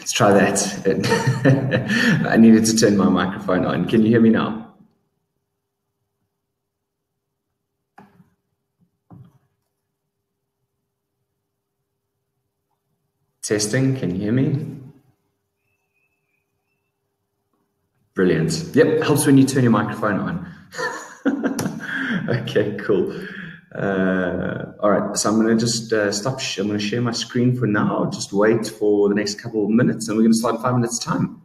Let's try that. I needed to turn my microphone on. Can you hear me now? Testing, can you hear me? Brilliant. Yep, helps when you turn your microphone on. Okay, cool. All right, so I'm going to just stop. I'm going to share my screen for now. Just wait for the next couple of minutes, and we're going to start in 5 minutes' time.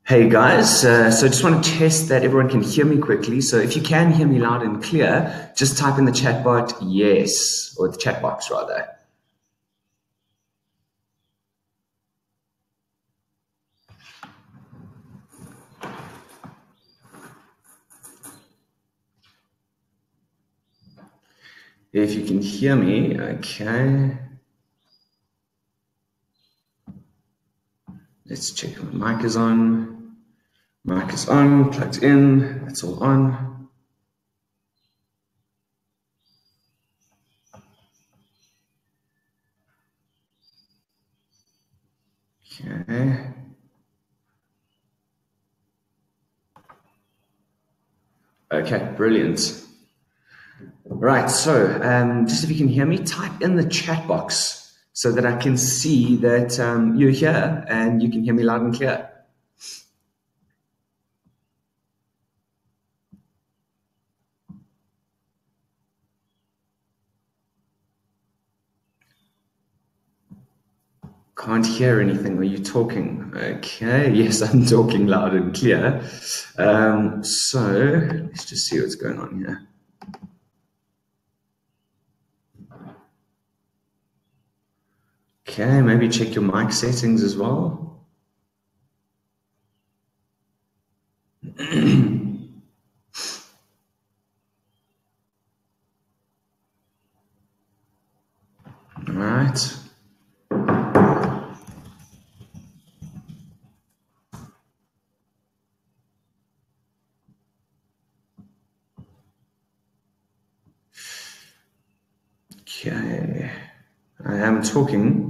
Hey guys, so I just want to test that everyone can hear me quickly. So if you can hear me loud and clear, just type in the chat bot yes, or the chat box rather. If you can hear me, okay. Let's check if my mic is on. Mic is on, plugged in, it's all on. Okay. Okay, brilliant. Right, so just if you can hear me, type in the chat box so that I can see that you're here and you can hear me loud and clear. Can't hear anything. Are you talking? Okay, yes, I'm talking loud and clear. So let's just see what's going on here. Okay, maybe check your mic settings as well. All right. Okay, I am talking.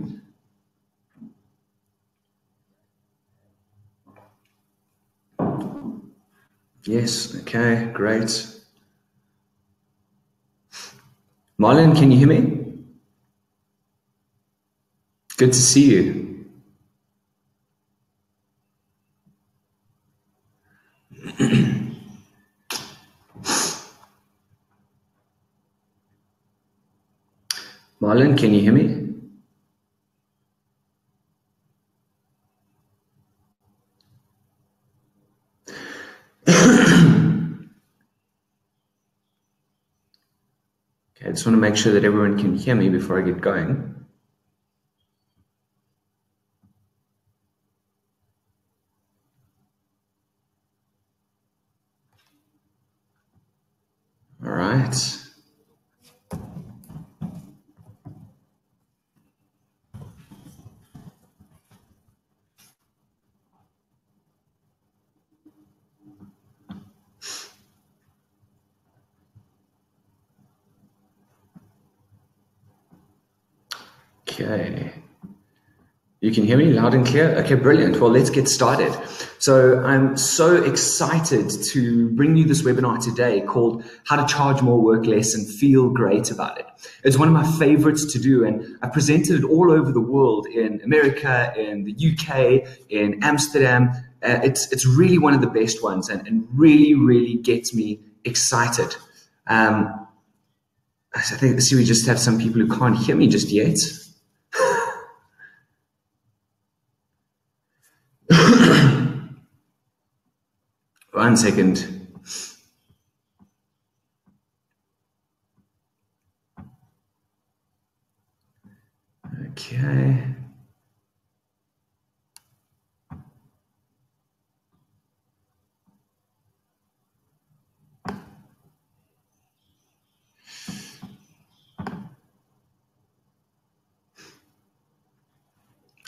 Yes, okay, great. Marlon, can you hear me? Good to see you. Marlon, can you hear me? Okay, I just want to make sure that everyone can hear me before I get going. All right. Okay. You can hear me loud and clear? Okay, brilliant. Well, let's get started. So I'm so excited to bring you this webinar today called How to Charge More, Work Less, and Feel Great About It. It's one of my favorites to do, and I presented it all over the world, in America, in the UK, in Amsterdam. It's really one of the best ones, and really, really gets me excited. I see we just have some people who can't hear me just yet. One second. Okay.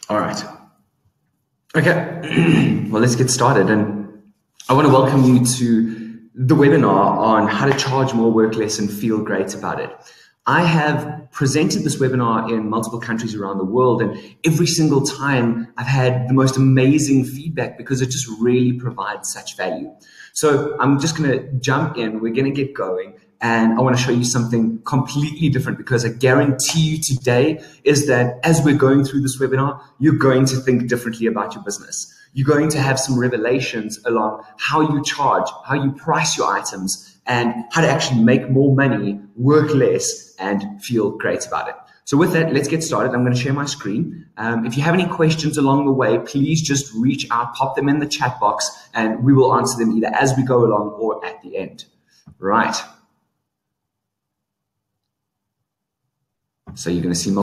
All right. Okay. Well, let's get started. And I want to welcome you to the webinar on how to charge more, work less, and feel great about it. I have presented this webinar in multiple countries around the world, and every single time I've had the most amazing feedback because it just really provides such value. So I'm just going to jump in. We're going to get going. And I want to show you something completely different, because I guarantee you today is that as we're going through this webinar, you're going to think differently about your business. You're going to have some revelations along how you charge, how you price your items, and how to actually make more money, work less, and feel great about it. So with that, let's get started. I'm going to share my screen. If you have any questions along the way, please just reach out, pop them in the chat box, and we will answer them either as we go along or at the end. Right. So you're going to see more.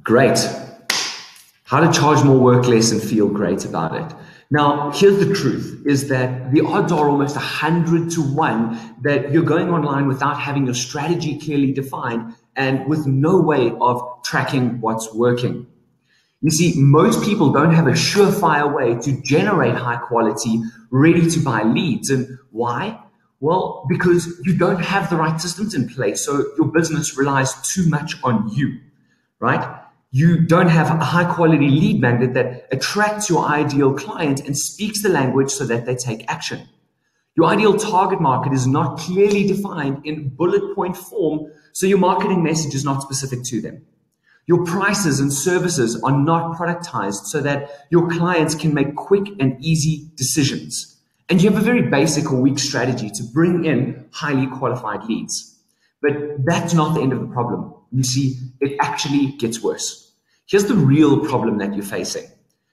Great. How to charge more, work less, and feel great about it. Now, here's the truth, is that the odds are almost 100 to 1 that you're going online without having your strategy clearly defined and with no way of tracking what's working. You see, most people don't have a surefire way to generate high quality, ready to buy leads. And why? Well, because you don't have the right systems in place. So your business relies too much on you, right? You don't have a high quality lead magnet that attracts your ideal client and speaks the language so that they take action. Your ideal target market is not clearly defined in bullet point form, so your marketing message is not specific to them. Your prices and services are not productized so that your clients can make quick and easy decisions. And you have a very basic or weak strategy to bring in highly qualified leads. But that's not the end of the problem. You see, it actually gets worse. Here's the real problem that you're facing.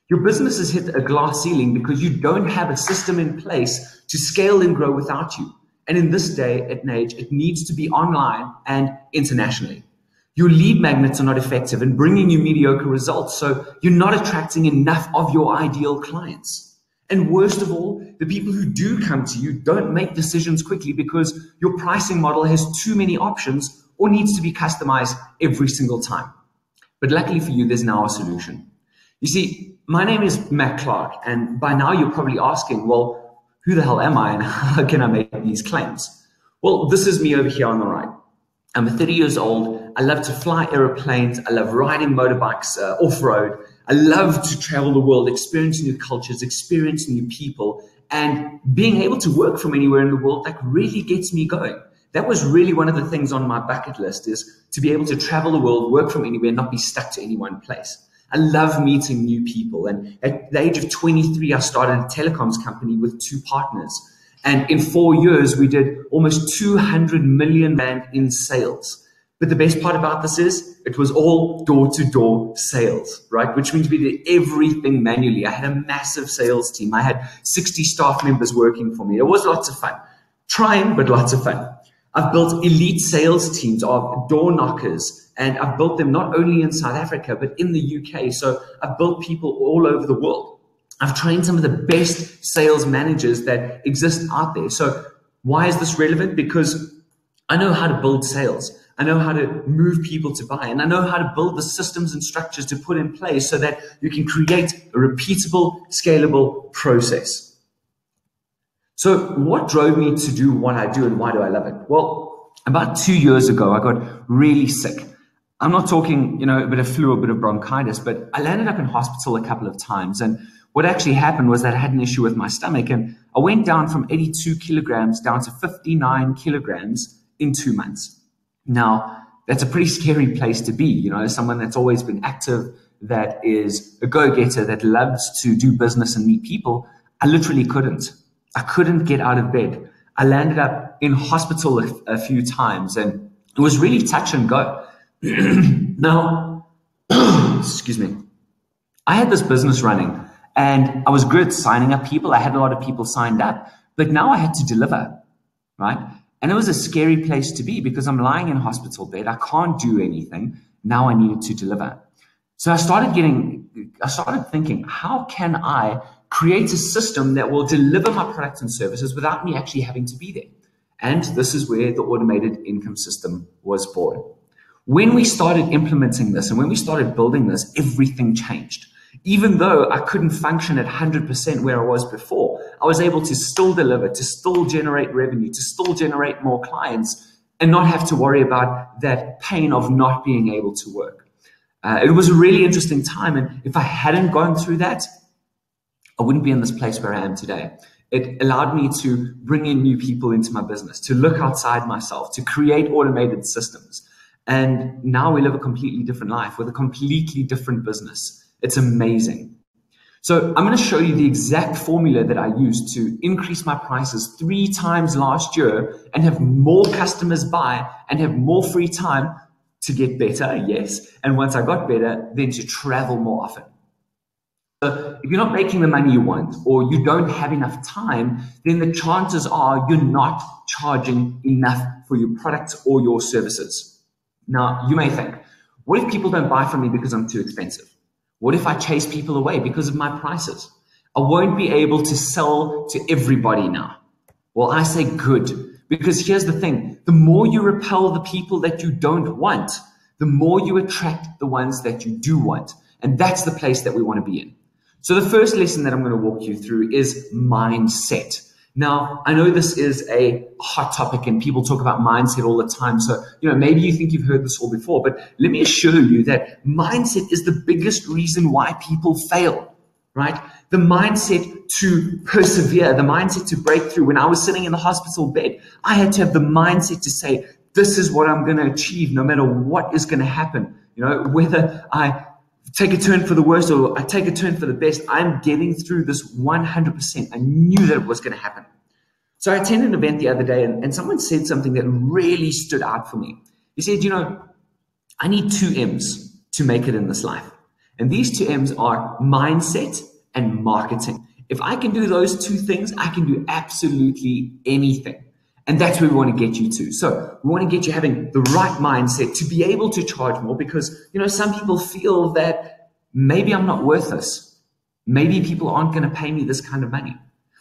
Your business has hit a glass ceiling because you don't have a system in place to scale and grow without you. And in this day and age, it needs to be online and internationally. Your lead magnets are not effective in bringing you mediocre results, so you're not attracting enough of your ideal clients. And worst of all, the people who do come to you don't make decisions quickly because your pricing model has too many options or needs to be customized every single time. But luckily for you, there's now a solution. You see, my name is Matt Clark, and by now you're probably asking, well, who the hell am I and how can I make these claims? Well, this is me over here on the right. I'm 30 years old. I love to fly airplanes. I love riding motorbikes off-road. I love to travel the world, experience new cultures, experience new people, and being able to work from anywhere in the world, that really gets me going. That was really one of the things on my bucket list, is to be able to travel the world, work from anywhere, not be stuck to any one place. I love meeting new people. And at the age of 23, I started a telecoms company with 2 partners. And in 4 years, we did almost 200 million rand in sales. But the best part about this is it was all door-to-door sales, right? Which means we did everything manually. I had a massive sales team. I had 60 staff members working for me. It was lots of fun. Trying, but lots of fun. I've built elite sales teams of door knockers, and I've built them not only in South Africa, but in the UK. So I've built people all over the world. I've trained some of the best sales managers that exist out there. So why is this relevant? Because I know how to build sales. I know how to move people to buy, and I know how to build the systems and structures to put in place so that you can create a repeatable, scalable process. So what drove me to do what I do and why do I love it? Well, about 2 years ago, I got really sick. I'm not talking, a bit of flu, a bit of bronchitis, but I landed up in hospital a couple of times. And what actually happened was that I had an issue with my stomach, and I went down from 82 kilograms down to 59 kilograms in 2 months. Now, that's a pretty scary place to be, someone that's always been active, that is a go-getter, that loves to do business and meet people. I literally couldn't. I couldn't get out of bed. I landed up in hospital a few times, and it was really touch and go. Now, excuse me, I had this business running, and I was good at signing up people. I had a lot of people signed up, but now I had to deliver, right? And it was a scary place to be because I'm lying in hospital bed. I can't do anything. Now I needed to deliver. So I started thinking, how can I create a system that will deliver my products and services without me actually having to be there? And this is where the automated income system was born. When we started implementing this and when we started building this, everything changed. Even though I couldn't function at 100% where I was before, I was able to still deliver, to still generate revenue, to still generate more clients, and not have to worry about that pain of not being able to work. It was a really interesting time, and if I hadn't gone through that, I wouldn't be in this place where I am today. It allowed me to bring in new people into my business, to look outside myself, to create automated systems. And now we live a completely different life with a completely different business. It's amazing. So I'm going to show you the exact formula that I used to increase my prices 3 times last year and have more customers buy and have more free time to get better, yes. And once I got better, then to travel more often. So if you're not making the money you want or you don't have enough time, then the chances are you're not charging enough for your products or your services. Now, you may think, what if people don't buy from me because I'm too expensive? What if I chase people away because of my prices? I won't be able to sell to everybody now. Well, I say good, because here's the thing. The more you repel the people that you don't want, the more you attract the ones that you do want. And that's the place that we want to be in. So the first lesson that I'm going to walk you through is mindset. Now, I know this is a hot topic and people talk about mindset all the time. So, maybe you think you've heard this all before, but let me assure you that mindset is the biggest reason why people fail, right? The mindset to persevere, the mindset to break through. When I was sitting in the hospital bed, I had to have the mindset to say, this is what I'm going to achieve no matter what is going to happen. Whether I take a turn for the worst or I take a turn for the best, I'm getting through this 100%. I knew that it was going to happen. So I attended an event the other day and someone said something that really stood out for me. He said, I need 2 M's to make it in this life. And these 2 M's are mindset and marketing. If I can do those 2 things, I can do absolutely anything. And that's where we want to get you to. So we want to get you having the right mindset to be able to charge more because, some people feel that maybe I'm not worth this. Maybe people aren't going to pay me this kind of money.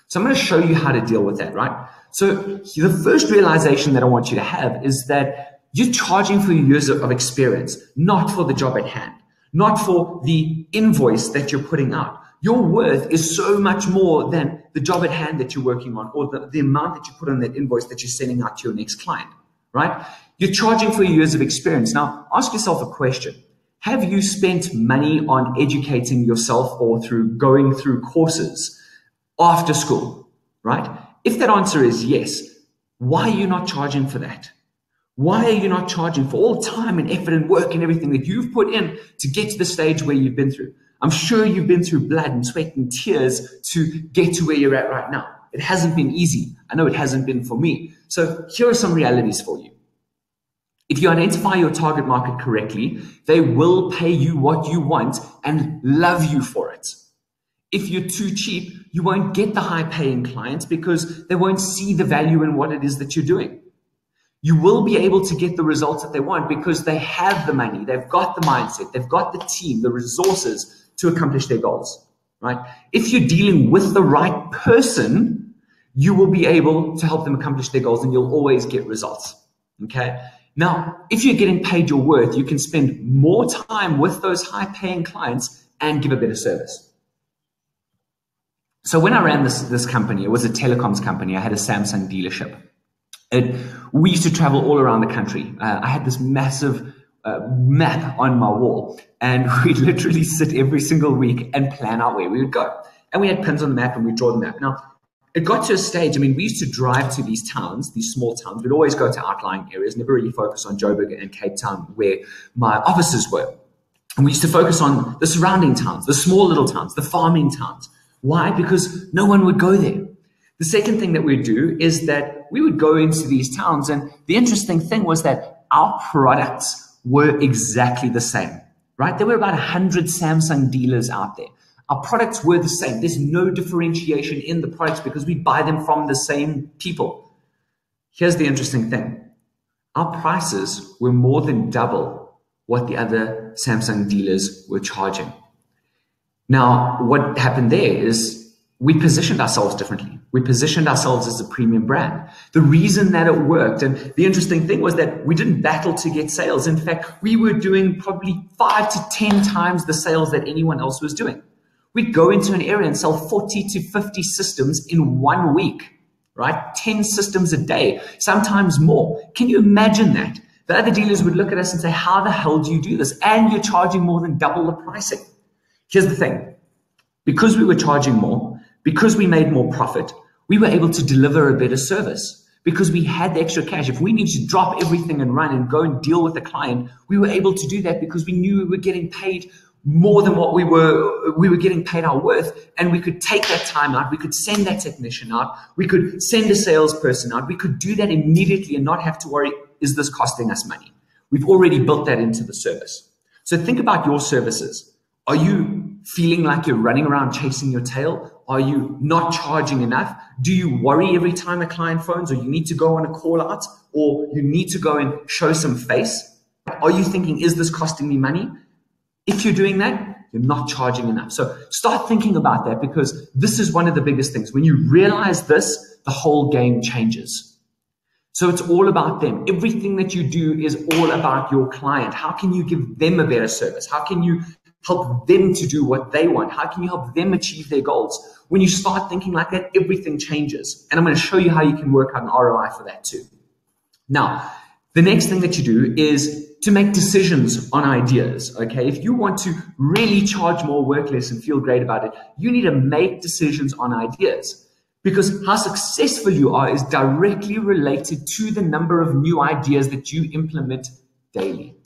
So I'm going to show you how to deal with that, right? So the first realization that I want you to have is that you're charging for your years of experience, not for the job at hand, not for the invoice that you're putting out. Your worth is so much more than the job at hand that you're working on or the amount that you put on that invoice that you're sending out to your next client, right? You're charging for your years of experience. Now, ask yourself a question. Have you spent money on educating yourself or through going through courses after school, right? If that answer is yes, why are you not charging for that? Why are you not charging for all time and effort and work and everything that you've put in to get to the stage where you've been through? I'm sure you've been through blood and sweat and tears to get to where you're at right now. It hasn't been easy. I know it hasn't been for me. So here are some realities for you. If you identify your target market correctly, they will pay you what you want and love you for it. If you're too cheap, you won't get the high-paying clients because they won't see the value in what it is that you're doing. You will be able to get the results that they want because they have the money, they've got the mindset, they've got the team, the resources to accomplish their goals, right? If you're dealing with the right person, you will be able to help them accomplish their goals and you'll always get results, okay? Now, if you're getting paid your worth, you can spend more time with those high-paying clients and give a better service. So when I ran this company, it was a telecoms company. I had a Samsung dealership. We used to travel all around the country. I had this massive map on my wall, and we'd literally sit every single week and plan out where we would go. And we had pins on the map and we'd draw the map. Now, it got to a stage, we used to drive to these towns, these small towns. We'd always go to outlying areas, never really focus on Joburg and Cape Town where my offices were. And we used to focus on the surrounding towns, the small little towns, the farming towns. Why? Because no one would go there. The second thing that we'd do is that we would go into these towns, and the interesting thing was that our products were exactly the same, right? There were about 100 Samsung dealers out there. Our products were the same. There's no differentiation in the products because we buy them from the same people. Here's the interesting thing. Our prices were more than double what the other Samsung dealers were charging. Now, what happened there is we positioned ourselves differently. We positioned ourselves as a premium brand. The reason that it worked, and the interesting thing was that we didn't battle to get sales. In fact, we were doing probably 5 to 10 times the sales that anyone else was doing. We'd go into an area and sell 40 to 50 systems in 1 week, right? 10 systems a day, sometimes more. Can you imagine that? The other dealers would look at us and say, how the hell do you do this? And you're charging more than double the pricing. Here's the thing. Because we were charging more, because we made more profit, we were able to deliver a better service because we had the extra cash. If we needed to drop everything and run and go and deal with the client, we were able to do that because we knew we were getting paid more than what we were getting paid our worth, and we could take that time out, we could send that technician out, we could send a salesperson out, we could do that immediately and not have to worry, is this costing us money? We've already built that into the service. So think about your services. Are you feeling like you're running around chasing your tail? Are you not charging enough? Do you worry every time a client phones, or you need to go on a call out, or you need to go and show some face? Are you thinking, is this costing me money? If you're doing that, you're not charging enough. So start thinking about that, because this is one of the biggest things. When you realize this, the whole game changes. So it's all about them. Everything that you do is all about your client. How can you give them a better service? How can you help them to do what they want? How can you help them achieve their goals? When you start thinking like that, everything changes. And I'm going to show you how you can work out an ROI for that too. Now, the next thing that you do is to make decisions on ideas, okay? If you want to really charge more, work less, and feel great about it, you need to make decisions on ideas, because how successful you are is directly related to the number of new ideas that you implement daily.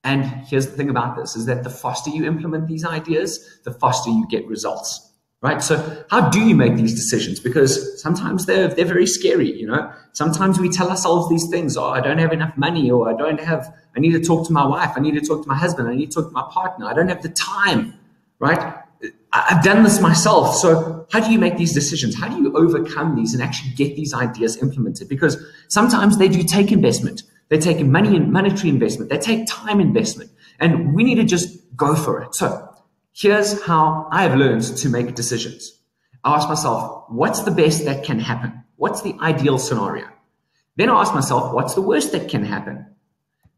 And here's the thing about this, is that the faster you implement these ideas, the faster you get results. Right? So how do you make these decisions? Because sometimes they're very scary, you know. Sometimes we tell ourselves these things, oh, I don't have enough money, or I need to talk to my wife, I need to talk to my husband, I need to talk to my partner, I don't have the time, right? I've done this myself. So how do you make these decisions? How do you overcome these and actually get these ideas implemented? Because sometimes they do take investment. They take money and monetary investment. They take time investment, and we need to just go for it. So here's how I have learned to make decisions. I ask myself, what's the best that can happen? What's the ideal scenario? Then I ask myself, what's the worst that can happen?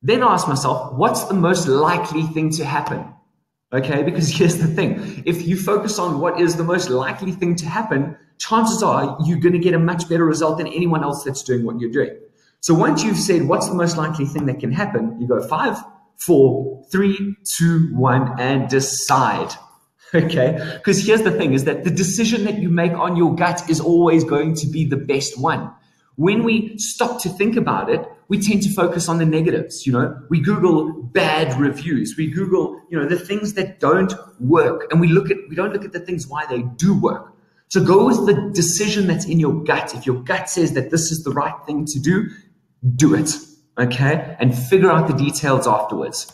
Then I ask myself, what's the most likely thing to happen? Okay, because here's the thing. If you focus on what is the most likely thing to happen, chances are you're going to get a much better result than anyone else that's doing what you're doing. So once you've said, what's the most likely thing that can happen? You go 5, 4, 3, 2, 1, and decide. Okay? Because here's the thing, is that the decision that you make on your gut is always going to be the best one. When we stop to think about it, we tend to focus on the negatives. You know, we Google bad reviews. We Google, you know, the things that don't work, and we don't look at the things why they do work. So go with the decision that's in your gut. If your gut says that this is the right thing to do, do it. Okay, and figure out the details afterwards.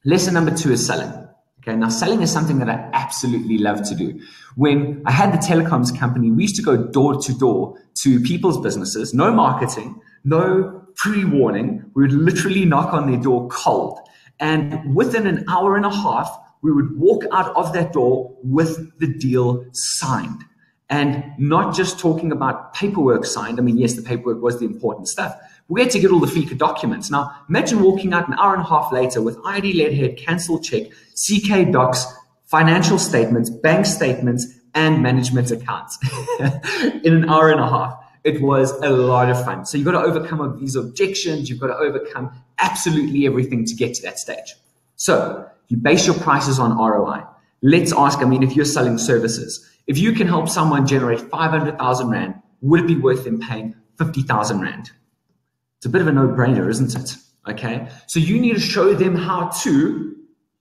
Lesson number 2 is selling. Okay, now selling is something that I absolutely love to do. When I had the telecoms company, we used to go door to door to people's businesses, no marketing, no pre-warning. We would literally knock on their door cold. And within an hour and a half, we would walk out of that door with the deal signed. And not just talking about paperwork signed. I mean, yes, the paperwork was the important stuff. We had to get all the FICA documents. Now, imagine walking out an hour and a half later with ID letterhead, cancelled check, CK docs, financial statements, bank statements, and management accounts in an hour and a half. It was a lot of fun. So you've got to overcome these objections. You've got to overcome absolutely everything to get to that stage. So you base your prices on ROI. Let's ask, I mean, if you're selling services, if you can help someone generate 500,000 Rand, would it be worth them paying 50,000 Rand? It's a bit of a no-brainer, isn't it? Okay, so you need to show them how to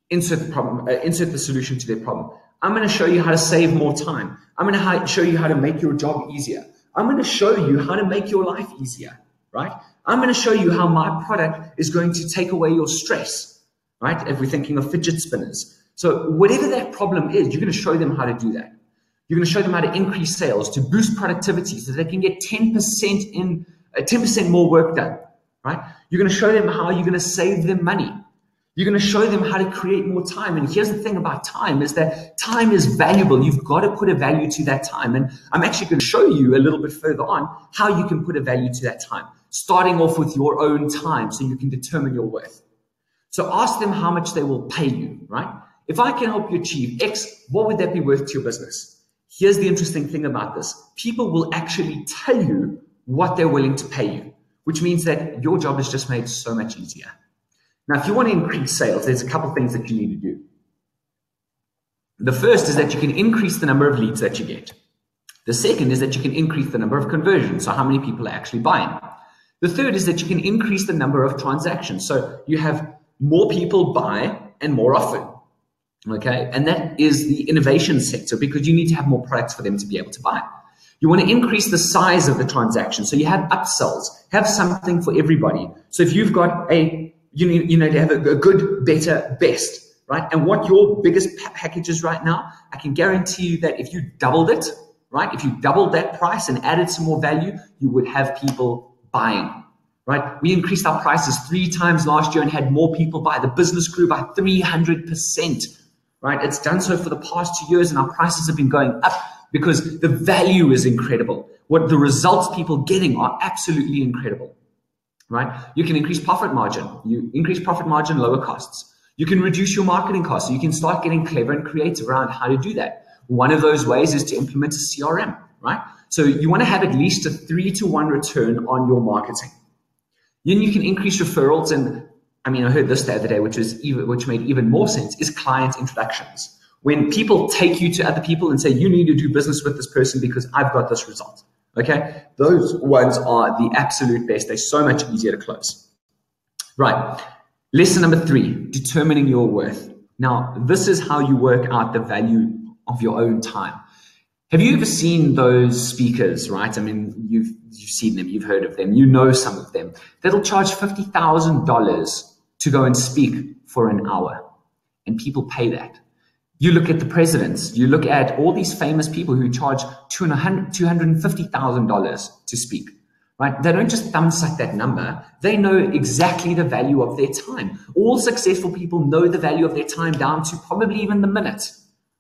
insert the solution to their problem. I'm going to show you how to save more time. I'm going to show you how to make your job easier. I'm going to show you how to make your life easier, right? I'm going to show you how my product is going to take away your stress, right? If we're thinking of fidget spinners. So whatever that problem is, you're going to show them how to do that. You're going to show them how to increase sales, to boost productivity so they can get 10% more work done, right? You're going to show them how you're going to save them money. You're going to show them how to create more time. And here's the thing about time, is that time is valuable. You've got to put a value to that time. And I'm actually going to show you a little bit further on how you can put a value to that time, starting off with your own time so you can determine your worth. So ask them how much they will pay you, right? If I can help you achieve X, what would that be worth to your business? Here's the interesting thing about this. People will actually tell you what they're willing to pay you, which means that your job is just made so much easier. Now, if you want to increase sales, there's a couple things that you need to do. The first is that you can increase the number of leads that you get. The second is that you can increase the number of conversions, so how many people are actually buying. The third is that you can increase the number of transactions, so you have more people buy and more often. Okay, and that is the innovation sector, because you need to have more products for them to be able to buy. You want to increase the size of the transaction, so you have upsells, have something for everybody. So if you've got you need to have a good, better, best, right? And what your biggest package is right now, I can guarantee you that if you doubled it, right? If you doubled that price and added some more value, you would have people buying. Right? We increased our prices 3 times last year and had more people buy. The business grew by 300%. Right? It's done so for the past 2 years, and our prices have been going up because the value is incredible. What the results people getting are absolutely incredible. Right? You can increase profit margin. You increase profit margin, lower costs. You can reduce your marketing costs. So you can start getting clever and creative around how to do that. One of those ways is to implement a CRM. Right? So you want to have at least a 3-to-1 return on your marketing. Then you can increase referrals, and I mean, I heard this the other day, which made even more sense, is client introductions. When people take you to other people and say, you need to do business with this person because I've got this result. Okay, those ones are the absolute best. They're so much easier to close. Right. Lesson number 3, determining your worth. Now, this is how you work out the value of your own time. Have you ever seen those speakers, right? I mean, you've seen them, you've heard of them, you know some of them, that'll charge $50,000 to go and speak for an hour, and people pay that. You look at the presidents, you look at all these famous people who charge $250,000 to speak, right? They don't just thumbsuck that number. They know exactly the value of their time. All successful people know the value of their time down to probably even the minute.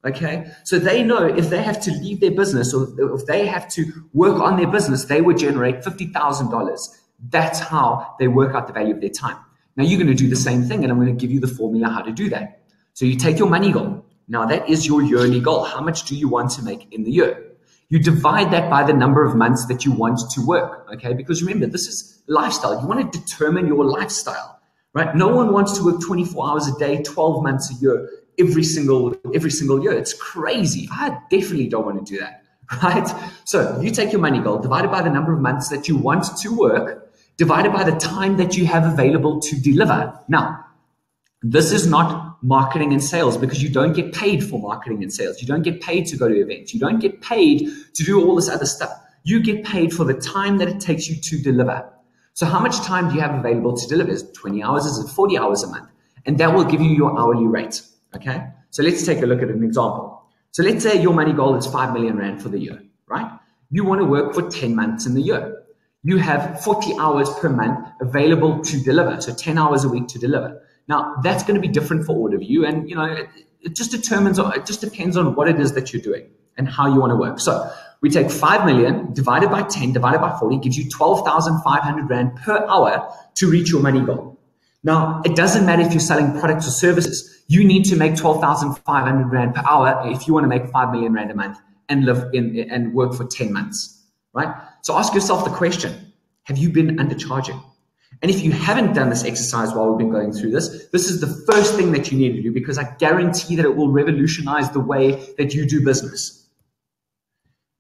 Okay, so they know if they have to leave their business or if they have to work on their business, they would generate $50,000. That's how they work out the value of their time. Now you're going to do the same thing, and I'm going to give you the formula how to do that. So you take your money goal. Now that is your yearly goal. How much do you want to make in the year? You divide that by the number of months that you want to work. Okay, because remember, this is lifestyle. You want to determine your lifestyle, right? No one wants to work 24 hours a day, 12 months a year. Every single year. It's crazy. I definitely don't want to do that, right? So you take your money goal, divided by the number of months that you want to work, divided by the time that you have available to deliver. Now, this is not marketing and sales, because you don't get paid for marketing and sales. You don't get paid to go to events. You don't get paid to do all this other stuff. You get paid for the time that it takes you to deliver. So how much time do you have available to deliver? Is it 20 hours? Is it 40 hours a month? And that will give you your hourly rate. Okay, so let's take a look at an example. So let's say your money goal is 5 million Rand for the year, right? You want to work for 10 months in the year. You have 40 hours per month available to deliver, so 10 hours a week to deliver. Now, that's going to be different for all of you, and it just depends on what it is that you're doing and how you want to work. So we take 5 million divided by 10 divided by 40 gives you 12,500 Rand per hour to reach your money goal. Now, it doesn't matter if you're selling products or services. You need to make 12,500 Rand per hour if you want to make 5 million Rand a month and and work for 10 months, right? So ask yourself the question, have you been undercharging? And if you haven't done this exercise while we've been going through this, this is the first thing that you need to do, because I guarantee that it will revolutionize the way that you do business.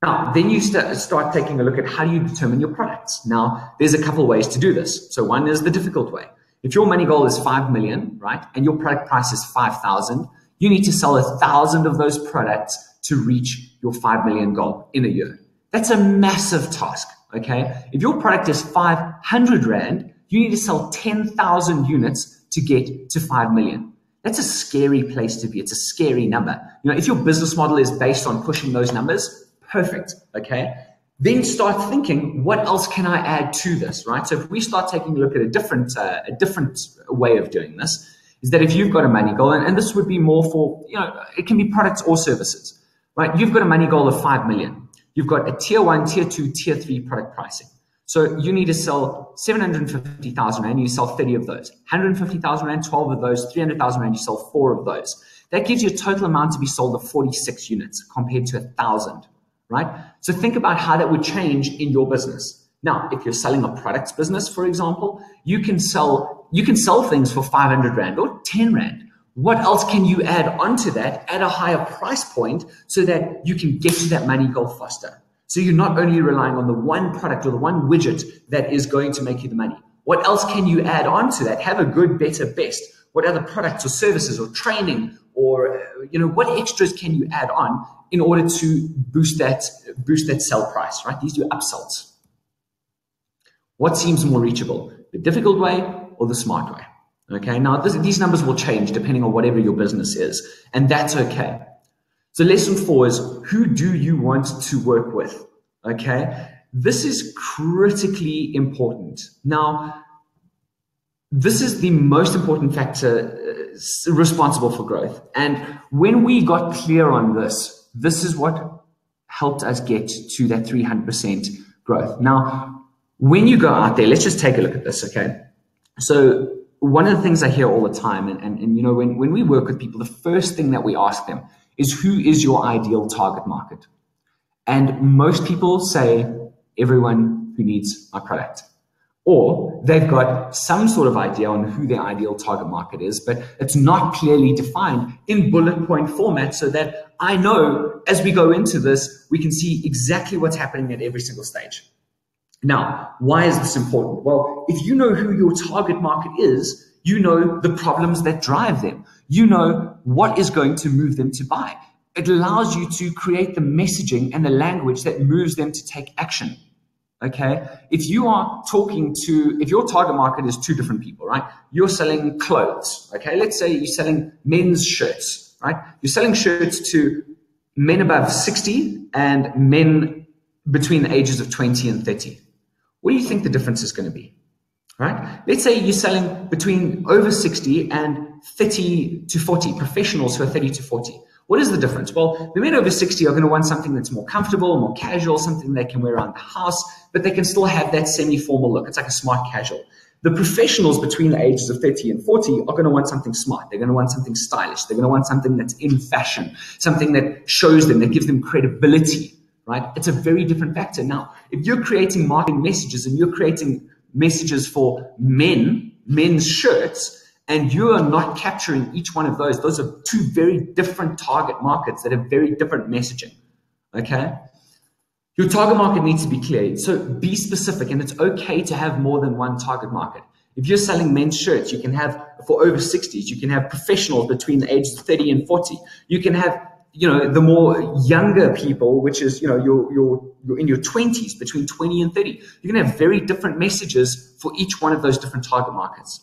Now, then you start taking a look at how do you determine your products. Now, there's a couple ways to do this. So one is the difficult way. If your money goal is 5 million, right, and your product price is 5,000, you need to sell 1,000 of those products to reach your 5 million goal in a year. That's a massive task, okay? If your product is 500 Rand, you need to sell 10,000 units to get to 5 million. That's a scary place to be. It's a scary number. If your business model is based on pushing those numbers, perfect, okay? Then start thinking, what else can I add to this, right? So if we start taking a look at a different way of doing this, is that if you've got a money goal, and this would be more for, it can be products or services, right? You've got a money goal of 5 million. You've got a tier 1, tier 2, tier 3 product pricing. So you need to sell 750,000 Rand, you sell 30 of those. 150,000 Rand, 12 of those. 300,000 Rand, you sell 4 of those. That gives you a total amount to be sold of 46 units compared to 1,000. Right? So think about how that would change in your business. Now, if you're selling a products business, for example, you can sell things for 500 Rand or 10 Rand. What else can you add onto that at a higher price point so that you can get to that money goal faster? So you're not only relying on the one product or the one widget that is going to make you the money. What else can you add onto that? Have a good, better, best. What other products or services or training or what extras can you add on in order to boost that sell price, right? These are upsells. What seems more reachable, the difficult way or the smart way? Okay, now these numbers will change depending on whatever your business is, and that's okay. So lesson 4 is, who do you want to work with? Okay, this is critically important. Now, this is the most important factor responsible for growth. And when we got clear on this, this is what helped us get to that 300% growth. Now, when you go out there, let's just take a look at this, okay? So one of the things I hear all the time, and when we work with people, the first thing that we ask them is, who is your ideal target market? And most people say, everyone who needs my product. Or they've got some sort of idea on who their ideal target market is, but it's not clearly defined in bullet point format, so that I know as we go into this, we can see exactly what's happening at every single stage. Now, why is this important? Well, if you know who your target market is, you know the problems that drive them. You know what is going to move them to buy. It allows you to create the messaging and the language that moves them to take action. Okay, if you are if your target market is 2 different people, right? You're selling clothes. Okay, let's say you're selling men's shirts, right? You're selling shirts to men above 60 and men between the ages of 20 and 30. What do you think the difference is going to be, right? Let's say you're selling between over 60 and 30 to 40, professionals who are 30 to 40. What is the difference? Well, the men over 60 are going to want something that's more comfortable, more casual, something they can wear around the house, but they can still have that semi-formal look. It's like a smart casual. The professionals between the ages of 30 and 40 are going to want something smart. They're going to want something stylish. They're going to want something that's in fashion, something that shows them, that gives them credibility, right? It's a very different factor. Now, if you're creating marketing messages and you're creating messages for men's shirts, and you are not capturing each one of those are 2 very different target markets that have very different messaging, okay? Your target market needs to be clear. So be specific, and it's okay to have more than one target market. If you're selling men's shirts, you can have, for over 60s, you can have professionals between the ages of 30 and 40. You can have, the more younger people, which is, you're in your 20s, between 20 and 30. You can have very different messages for each one of those different target markets.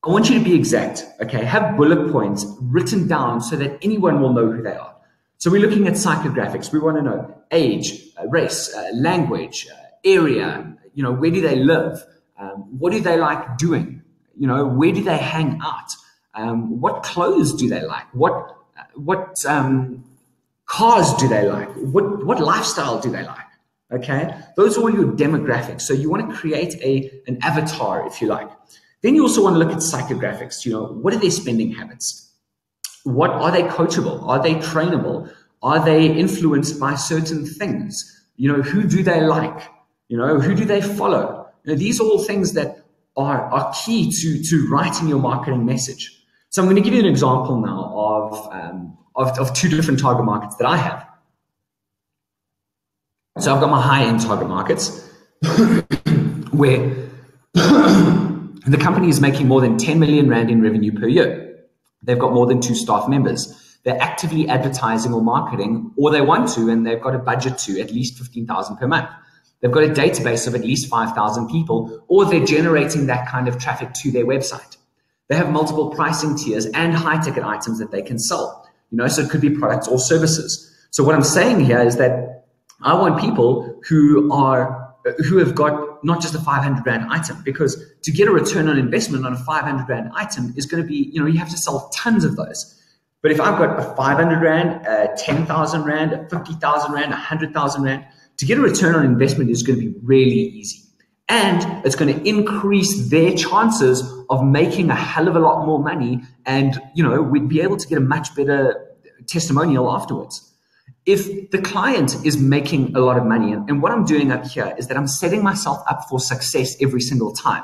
I want you to be exact, okay? Have bullet points written down so that anyone will know who they are. So we're looking at psychographics. We want to know age, race, language, area, where do they live? What do they like doing? Where do they hang out? What clothes do they like? What cars do they like? What lifestyle do they like? Okay? Those are all your demographics. So you want to create an avatar, if you like. Then you also want to look at psychographics. What are their spending habits? What are they coachable? Are they trainable? Are they influenced by certain things? Who do they like? Who do they follow? These are all things that are key to writing your marketing message. So I'm going to give you an example now of 2 different target markets that I have. So I've got my high-end target markets where the company is making more than 10 million Rand in revenue per year. They've got more than 2 staff members. They're actively advertising or marketing, or they want to, and they've got a budget to at least 15,000 per month. They've got a database of at least 5,000 people, or they're generating that kind of traffic to their website. They have multiple pricing tiers and high-ticket items that they can sell. So it could be products or services. So what I'm saying here is that I want people who have got not just a 500 Rand item, because to get a return on investment on a 500 Rand item is going to be, you have to sell tons of those. But if I've got a 500 Rand, a 10,000 Rand, a 50,000 Rand, 100,000 Rand, to get a return on investment is going to be really easy. And it's going to increase their chances of making a hell of a lot more money. And, we'd be able to get a much better testimonial afterwards. If the client is making a lot of money, and what I'm doing up here is that I'm setting myself up for success every single time.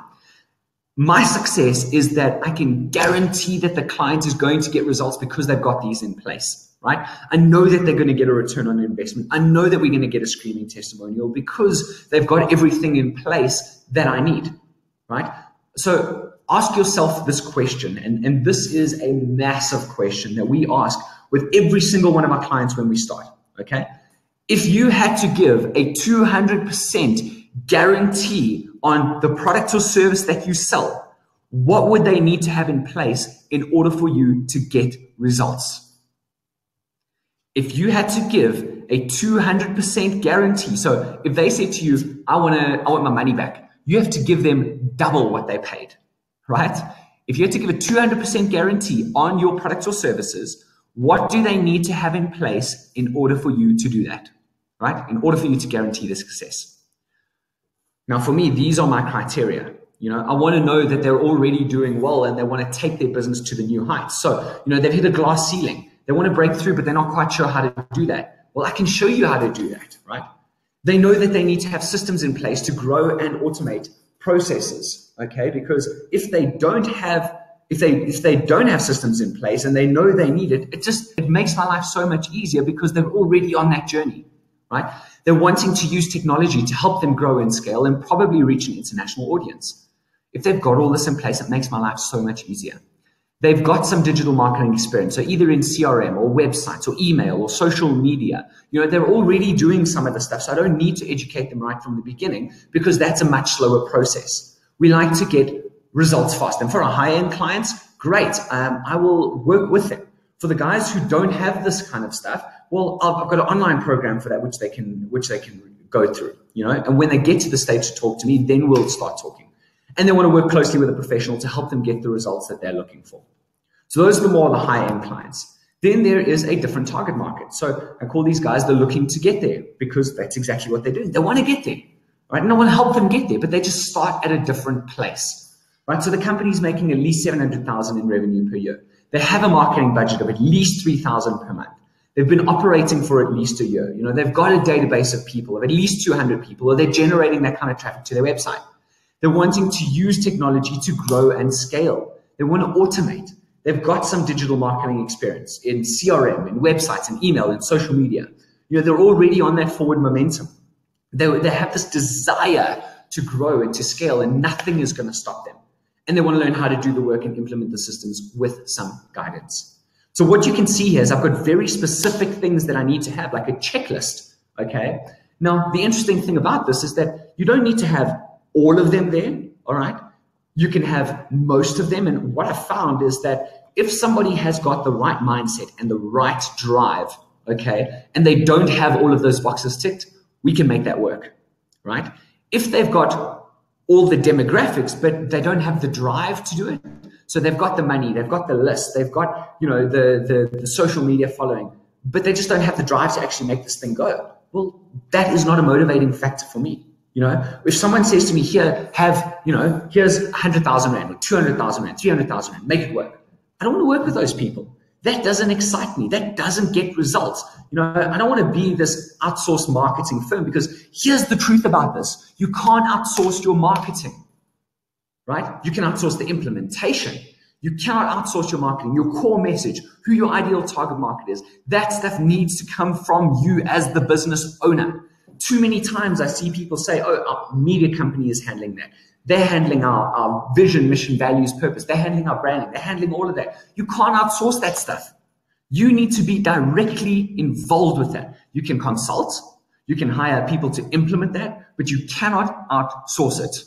My success is that I can guarantee that the client is going to get results because they've got these in place, right? I know that they're going to get a return on investment. I know that we're going to get a screaming testimonial because they've got everything in place that I need, right? So ask yourself this question, and this is a massive question that we ask with every single one of our clients when we start, okay? If you had to give a 200% guarantee on the product or service that you sell, what would they need to have in place in order for you to get results? If you had to give a 200% guarantee, so if they say to you, I want my money back, you have to give them double what they paid, right? If you had to give a 200% guarantee on your products or services, what do they need to have in place in order for you to do that, right? In order for you to guarantee the success. Now, for me, these are my criteria. I want to know that they're already doing well and they want to take their business to the new heights. So, they've hit a glass ceiling. They want to break through, but they're not quite sure how to do that. Well, I can show you how to do that, right? They know that they need to have systems in place to grow and automate processes, okay? Because if they don't have systems in place and they know they need it, it makes my life so much easier because they're already on that journey, right? They're wanting to use technology to help them grow and scale and probably reach an international audience. If they've got all this in place, it makes my life so much easier. They've got some digital marketing experience, so either in CRM or websites or email or social media. They're already doing some of the stuff, so I don't need to educate them right from the beginning because that's a much slower process. We like to get results fast. And for our high-end clients, great. I will work with them. For the guys who don't have this kind of stuff, well, I've got an online program for that, which they can go through, and when they get to the stage to talk to me, then we'll start talking. And they want to work closely with a professional to help them get the results that they're looking for. So those are the high-end clients. Then there is a different target market. So I call these guys, they're looking to get there because that's exactly what they're doing. They want to get there, right? And I want to help them get there, but they just start at a different place, right? So the company's making at least $700,000 in revenue per year. They have a marketing budget of at least $3,000 per month. They've been operating for at least a year. They've got a database of people, of at least 200 people, or they're generating that kind of traffic to their website. They're wanting to use technology to grow and scale. They want to automate. They've got some digital marketing experience in CRM, in websites, in email, in social media. They're already on that forward momentum. They have this desire to grow and to scale, and nothing is going to stop them. And they want to learn how to do the work and implement the systems with some guidance. So what you can see here is I've got very specific things that I need to have, like a checklist, okay? Now, the interesting thing about this is that you don't need to have all of them there, all right? You can have most of them. And what I found is that if somebody has got the right mindset and the right drive, okay, and they don't have all of those boxes ticked, we can make that work, right? If they've got all the demographics, but they don't have the drive to do it, so they've got the money, they've got the list, they've got, the social media following, but they just don't have the drive to actually make this thing go. Well, that is not a motivating factor for me. If someone says to me, here's 100,000 Rand or 200,000 Rand, 300,000 Rand, make it work. I don't want to work with those people. That doesn't excite me. That doesn't get results. I don't want to be this outsourced marketing firm because here's the truth about this. You can't outsource your marketing, right? You can outsource the implementation. You cannot outsource your marketing, your core message, who your ideal target market is. That stuff needs to come from you as the business owner. Too many times I see people say, oh, our media company is handling that. They're handling our vision, mission, values, purpose. They're handling our branding. They're handling all of that. You can't outsource that stuff. You need to be directly involved with that. You can consult. You can hire people to implement that, but you cannot outsource it.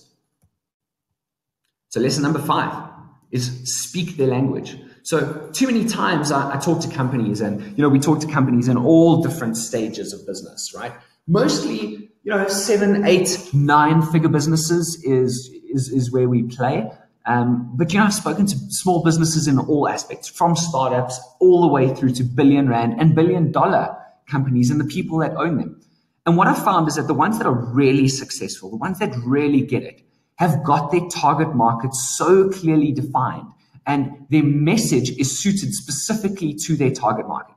So lesson number 5 is speak their language. So too many times I talk to companies and, we talk to companies in all different stages of business, right? Mostly, 7, 8, 9-figure businesses is where we play. But I've spoken to small businesses in all aspects, from startups all the way through to billion rand and $1 billion companies and the people that own them. And what I found is that the ones that are really successful, the ones that really get it, have got their target market so clearly defined, and their message is suited specifically to their target market.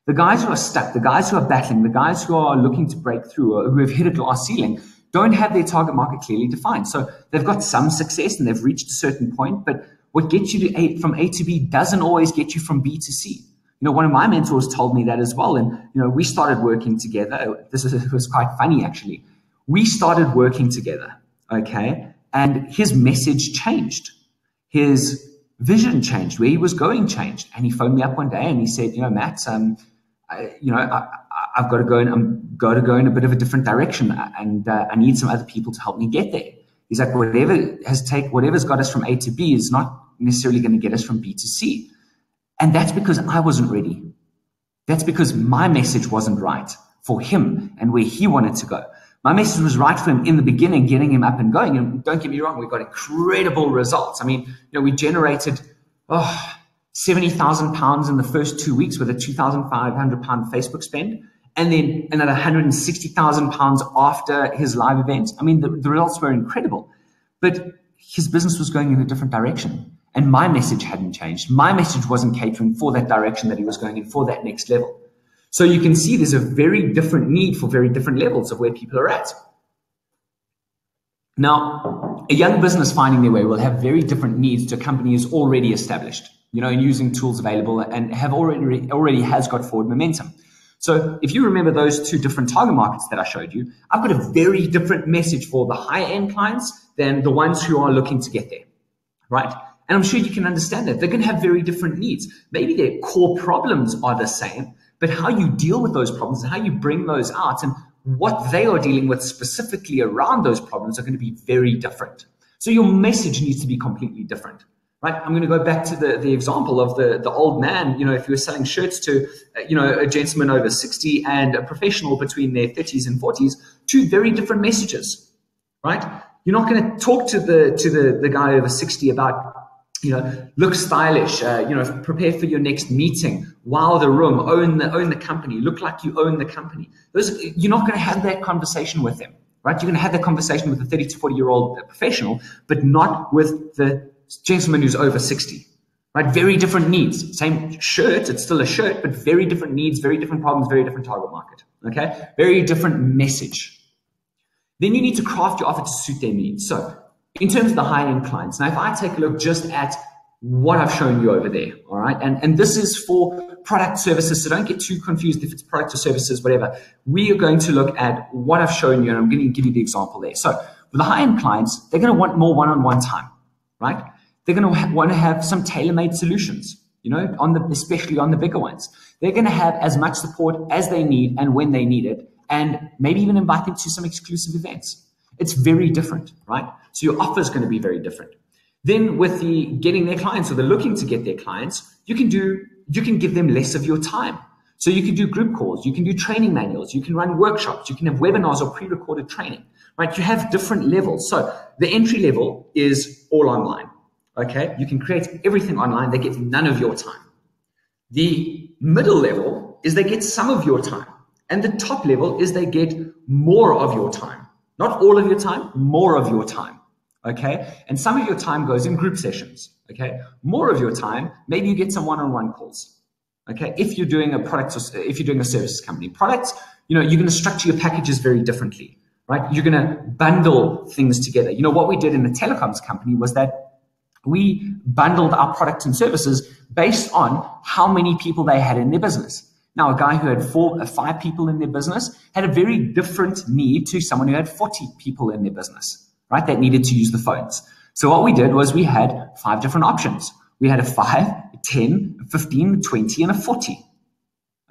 The guys who are stuck, the guys who are battling, the guys who are looking to break through or who have hit a glass ceiling don't have their target market clearly defined. So they've got some success and they've reached a certain point, but what gets you to from A to B doesn't always get you from B to C. One of my mentors told me that as well. And, we started working together. This was quite funny, actually. We started working together, okay? And his message changed. his vision changed, where he was going changed. And he phoned me up one day and he said, Matt, I've got to go in a bit of a different direction, and I need some other people to help me get there. He's like, whatever's got us from A to B is not necessarily going to get us from B to C. And that's because I wasn't ready. That's because my message wasn't right for him and where he wanted to go. My message was right for him in the beginning, getting him up and going. And don't get me wrong, we got incredible results. I mean, we generated £70,000 in the first 2 weeks with a £2,500 Facebook spend, and then another £160,000 after his live event. I mean, the results were incredible, but his business was going in a different direction. And my message hadn't changed. My message wasn't catering for that direction that he was going in, for that next level. So you can see there's a very different need for very different levels of where people are at. Now, a young business finding their way will have very different needs to a company who's already established, and using tools available and have already has got forward momentum. So if you remember those two different target markets that I showed you, I've got a very different message for the high-end clients than the ones who are looking to get there, right? And I'm sure you can understand that. They're going to have very different needs. Maybe their core problems are the same, but how you deal with those problems and how you bring those out and what they are dealing with specifically around those problems are going to be very different. So your message needs to be completely different, right? I'm going to go back to the example of the old man. If you were selling shirts to, a gentleman over 60 and a professional between their 30s and 40s, two very different messages, right? You're not going to talk to the guy over 60 about, look stylish, prepare for your next meeting, wow the room, own the company, look like you own the company. You're not going to have that conversation with them, right? You're going to have that conversation with a 30 to 40-year-old professional, but not with the gentleman who's over 60, right? Very different needs. Same shirt, it's still a shirt, but very different needs, very different problems, very different target market, okay? Very different message. Then you need to craft your offer to suit their needs. So in terms of the high-end clients, now if I take a look just at what I've shown you over there, all right, and this is for product services, so don't get too confused if it's product or services, whatever. We are going to look at what I've shown you, and I'm going to give you the example there. So for the high-end clients, they're going to want more one-on-one time, right? They're going to want to have some tailor-made solutions, especially on the bigger ones. They're going to have as much support as they need and when they need it, and maybe even invite them to some exclusive events. It's very different, right? So your offer is going to be very different. Then with the getting their clients, or the looking to get their clients, you can give them less of your time. So you can do group calls, you can do training manuals, you can run workshops, you can have webinars or pre-recorded training, right? You have different levels. So the entry level is all online, okay? You can create everything online. They get none of your time. The middle level is they get some of your time. And the top level is they get more of your time. Not all of your time, more of your time, okay? And some of your time goes in group sessions, okay? More of your time, maybe you get some one-on-one calls, okay? If you're doing a product or if you're doing a services company. Products, you're going to structure your packages very differently, right? You're going to bundle things together. What we did in the telecoms company was that we bundled our products and services based on how many people they had in their business. Now, a guy who had 4 or 5 people in their business had a very different need to someone who had 40 people in their business, right? That needed to use the phones. So what we did was we had 5 different options. We had a 5, a 10, a 15, 20, and a 40.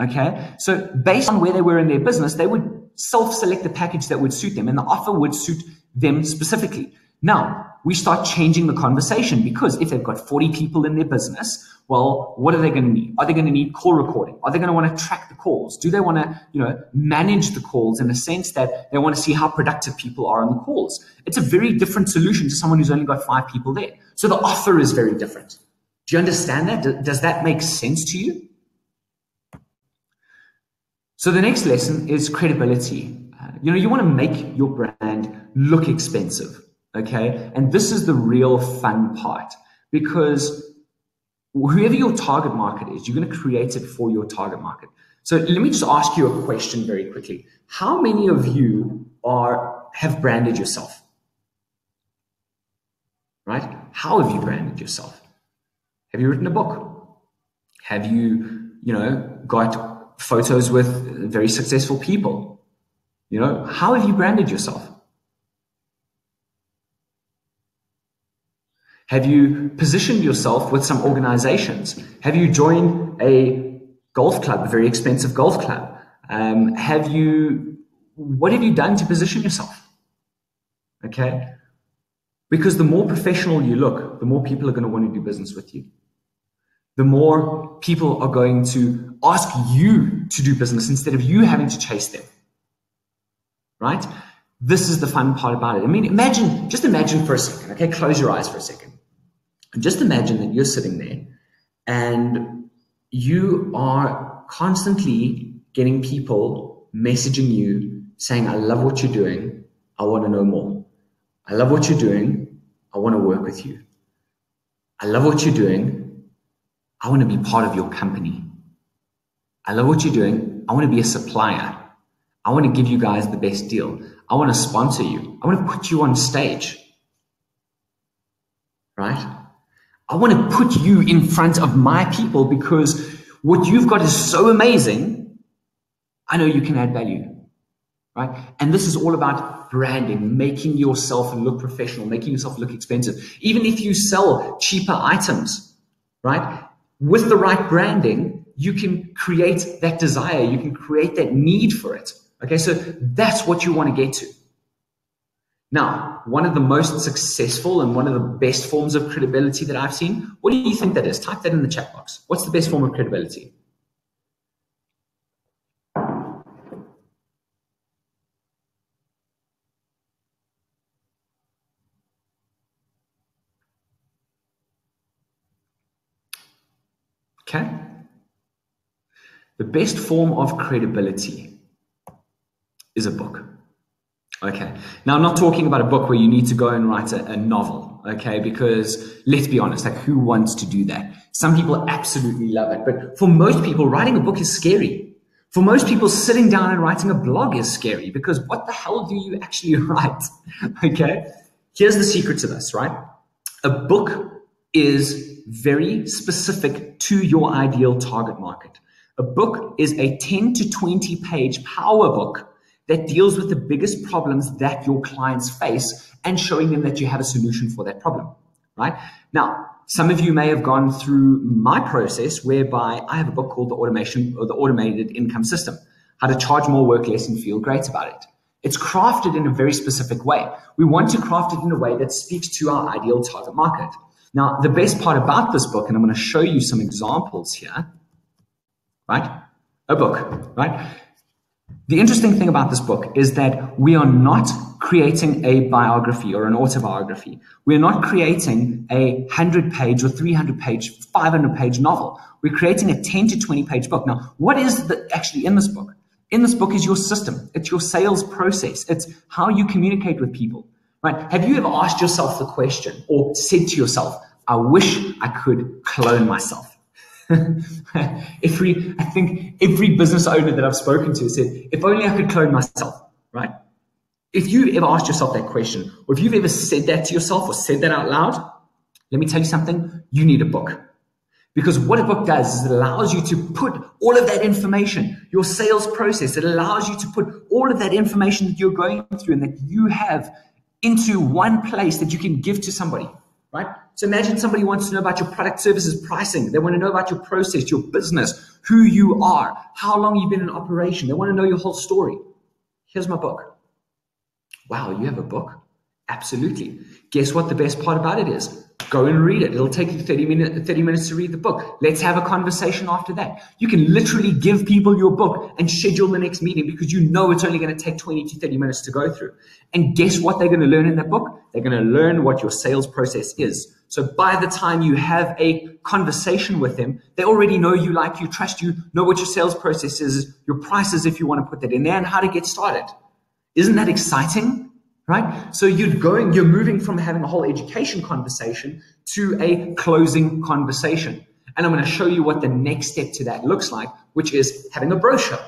Okay. So based on where they were in their business, they would self-select the package that would suit them, and the offer would suit them specifically. Now, we start changing the conversation, because if they've got 40 people in their business, well, what are they going to need? Are they going to need call recording? Are they going to want to track the calls? Do they want to, manage the calls in the sense that they want to see how productive people are on the calls? It's a very different solution to someone who's only got 5 people there. So the offer is very different. Do you understand that? Does that make sense to you? So the next lesson is credibility. You want to make your brand look expensive. Okay. And this is the real fun part, because whoever your target market is, you're going to create it for your target market. So let me just ask you a question very quickly. How many of you have branded yourself? Right? How have you branded yourself? Have you written a book? Have you, got photos with very successful people? How have you branded yourself? Have you positioned yourself with some organizations? Have you joined a golf club, a very expensive golf club? What have you done to position yourself? Okay. Because the more professional you look, the more people are going to want to do business with you. The more people are going to ask you to do business instead of you having to chase them. Right? This is the fun part about it. I mean, just imagine for a second, okay? Close your eyes for a second. And just imagine that you're sitting there and you are constantly getting people messaging you saying, I love what you're doing. I want to know more. I love what you're doing. I want to work with you. I love what you're doing. I want to be part of your company. I love what you're doing. I want to be a supplier. I want to give you guys the best deal. I want to sponsor you. I want to put you on stage. Right? I want to put you in front of my people because what you've got is so amazing. I know you can add value. Right? And this is all about branding, making yourself look professional, making yourself look expensive. Even if you sell cheaper items, right? With the right branding, you can create that desire. You can create that need for it. Okay, so that's what you want to get to. Now, one of the most successful and one of the best forms of credibility that I've seen, what do you think that is? Type that in the chat box. What's the best form of credibility? Okay. The best form of credibility is a book. Okay. Now, I'm not talking about a book where you need to go and write a novel, okay? Because let's be honest, like who wants to do that? Some people absolutely love it. But for most people, writing a book is scary. For most people, sitting down and writing a blog is scary because what the hell do you actually write? Okay. Here's the secret to this, right? A book is very specific to your ideal target market. A book is a 10 to 20 page power book that deals with the biggest problems that your clients face and showing them that you have a solution for that problem, right? Now, some of you may have gone through my process whereby I have a book called The Automated Income System, How to Charge More, Work Less, and Feel Great About It. It's crafted in a very specific way. We want to craft it in a way that speaks to our ideal target market. Now, the best part about this book, and I'm going to show you some examples here, right? A book, right? The interesting thing about this book is that we are not creating a biography or an autobiography. We're not creating a 100-page or 300-page, 500-page novel. We're creating a 10 to 20-page book. Now, what is actually in this book? In this book is your system. It's your sales process. It's how you communicate with people, right? Have you ever asked yourself the question or said to yourself, I wish I could clone myself? I think every business owner that I've spoken to said, if only I could clone myself, right? If you ever asked yourself that question, or if you've ever said that to yourself or said that out loud, let me tell you something, you need a book. Because what a book does is it allows you to put all of that information, your sales process, it allows you to put all of that information that you're going through and that you have into one place that you can give to somebody. Right? So imagine somebody wants to know about your product, services, pricing. They want to know about your process, your business, who you are, how long you've been in operation. They want to know your whole story. Here's my book. Wow, you have a book? Absolutely. Guess what the best part about it is? Go and read it. It'll take you 30 minutes to read the book. Let's have a conversation after that. You can literally give people your book and schedule the next meeting because you know it's only going to take 20 to 30 minutes to go through. And guess what they're going to learn in that book? They're going to learn what your sales process is. So by the time you have a conversation with them, they already know you, like you, trust you, know what your sales process is, your prices if you want to put that in there, and how to get started. Isn't that exciting? Right? So you're moving from having a whole education conversation to a closing conversation. And I'm going to show you what the next step to that looks like, which is having a brochure.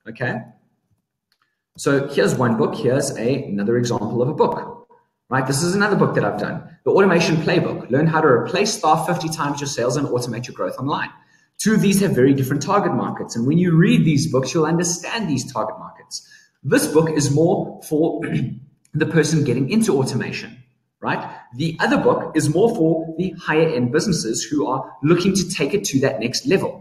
Okay. So here's one book. Here's another example of a book, right? This is another book that I've done. The Automation Playbook. Learn how to replace staff 50 times your sales and automate your growth online. Two of these have very different target markets. And when you read these books, you'll understand these target markets. This book is more for the person getting into automation, right? The other book is more for the higher end businesses who are looking to take it to that next level.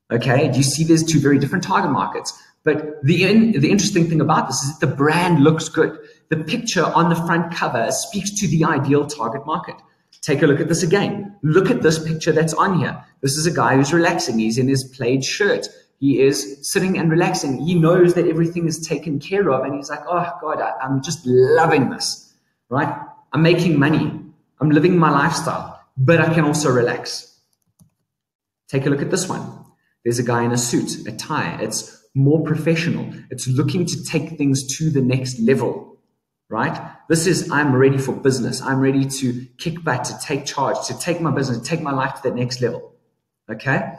Okay, you see there's two very different target markets. But the interesting thing about this is that the brand looks good. The picture on the front cover speaks to the ideal target market. Take a look at this again. Look at this picture that's on here. This is a guy who's relaxing. He's in his plaid shirt. He is sitting and relaxing. He knows that everything is taken care of. And he's like, oh, God, I'm just loving this, right? I'm making money. I'm living my lifestyle, but I can also relax. Take a look at this one. There's a guy in a suit, a tie. It's more professional. It's looking to take things to the next level, right? This is, I'm ready for business. I'm ready to kick back, to take charge, to take my business, to take my life to that next level, okay?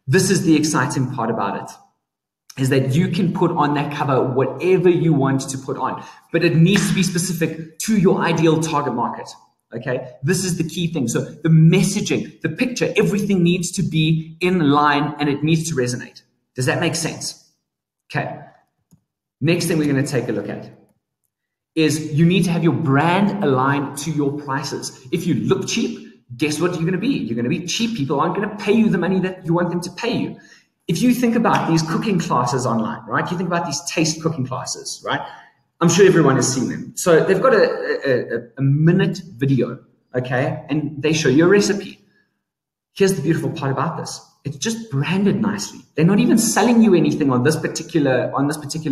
This is the exciting part about it, is that you can put on that cover whatever you want to put on, but it needs to be specific to your ideal target market. Okay, this is the key thing. So the messaging, the picture, everything needs to be in line and it needs to resonate. Does that make sense? Okay. Next thing we're going to take a look at is you need to have your brand aligned to your prices. If you look cheap, guess what you're going to be? You're going to be cheap. People aren't going to pay you the money that you want them to pay you. If you think about these cooking classes online, right? You think about these taste cooking classes, right? I'm sure everyone has seen them. So they've got a minute video, okay? And they show you a recipe. Here's the beautiful part about this. It's just branded nicely. They're not even selling you anything on this particular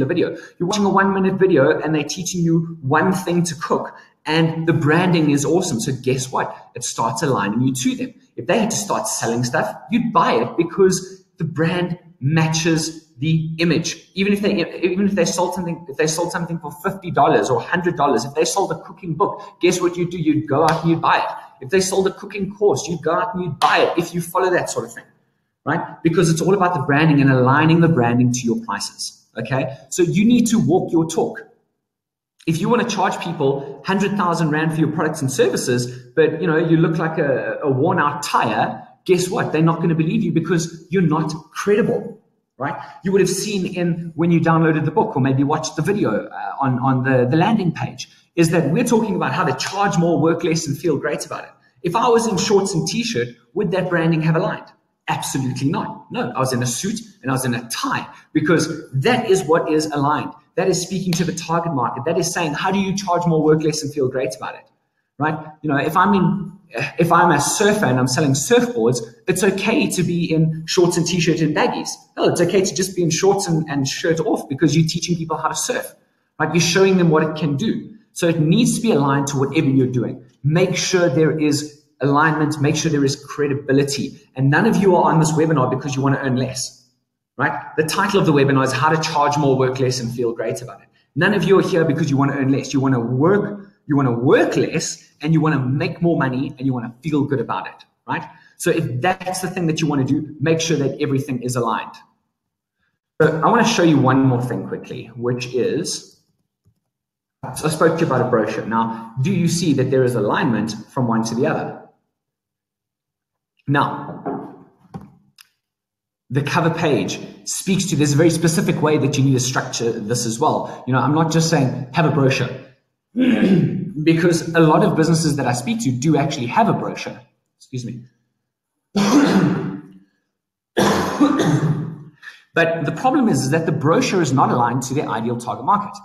video. You're watching a 1 minute video and they're teaching you one thing to cook and the branding is awesome. So guess what? It starts aligning you to them. If they had to start selling stuff, you'd buy it because the brand matches the image. Even if they sold something for $50 or $100, if they sold a cooking book, guess what you'd do? You'd go out and you'd buy it. If they sold a cooking course, you'd go out and you'd buy it if you follow that sort of thing, right? Because it's all about the branding and aligning the branding to your prices, okay? So you need to walk your talk. If you want to charge people 100,000 Rand for your products and services, but you look like a worn out tire, guess what? They're not going to believe you because you're not credible. Right? You would have seen when you downloaded the book or maybe watched the video on the landing page, is that we're talking about how to charge more, work less, and feel great about it. If I was in shorts and t-shirt, would that branding have aligned? Absolutely not. No, I was in a suit and I was in a tie because that is what is aligned. That is speaking to the target market. That is saying, how do you charge more, work less, and feel great about it? Right? If I'm a surfer and I'm selling surfboards, it's okay to be in shorts and t-shirt and baggies. No, it's okay to just be in shorts and shirt off because you're teaching people how to surf. Right? You're showing them what it can do. So it needs to be aligned to whatever you're doing. Make sure there is alignment. Make sure there is credibility. And none of you are on this webinar because you want to earn less. Right? The title of the webinar is How to Charge More, Work Less, and Feel Great About It. None of you are here because you want to earn less. You want to work less and you want to make more money and you want to feel good about it, right? So if that's the thing that you want to do, make sure that everything is aligned. So I want to show you one more thing quickly, which is, so I spoke to you about a brochure. Now, do you see that there is alignment from one to the other? Now, the cover page speaks to, there's a very specific way that you need to structure this as well. I'm not just saying have a brochure. Because a lot of businesses that I speak to do actually have a brochure. Excuse me. But the problem is that the brochure is not aligned to their ideal target market.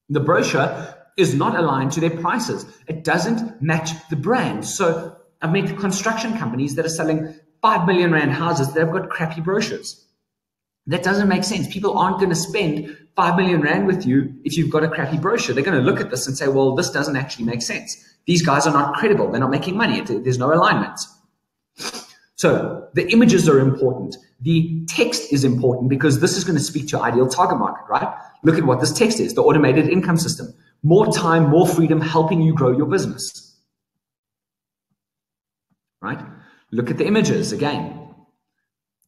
The brochure is not aligned to their prices. It doesn't match the brand. So I've met construction companies that are selling 5 million Rand houses that have got crappy brochures. That doesn't make sense. People aren't going to spend 5 million Rand with you if you've got a crappy brochure. They're going to look at this and say, well, this doesn't actually make sense. These guys are not credible. They're not making money. There's no alignment. So the images are important. The text is important because this is going to speak to your ideal target market, right? Look at what this text is, the automated income system. More time, more freedom, helping you grow your business. Right? Look at the images again.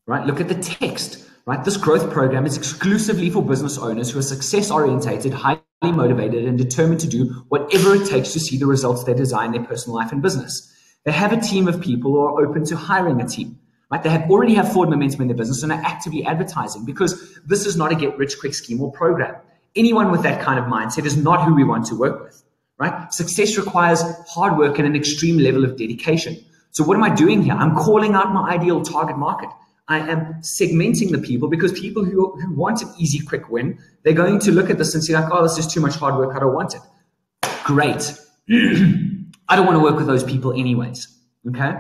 Right? Look at the text. Right? This growth program is exclusively for business owners who are success-orientated, highly motivated, and determined to do whatever it takes to see the results they desire in their personal life and business. They have a team of people who are open to hiring a team. Right? They already have forward momentum in their business and are actively advertising because this is not a get-rich-quick scheme or program. Anyone with that kind of mindset is not who we want to work with. right? Success requires hard work and an extreme level of dedication. So what am I doing here? I'm calling out my ideal target market. I am segmenting the people, because people who want an easy, quick win, they're going to look at this and say like, oh, this is too much hard work. I don't want it. Great. I don't want to work with those people anyways. Okay.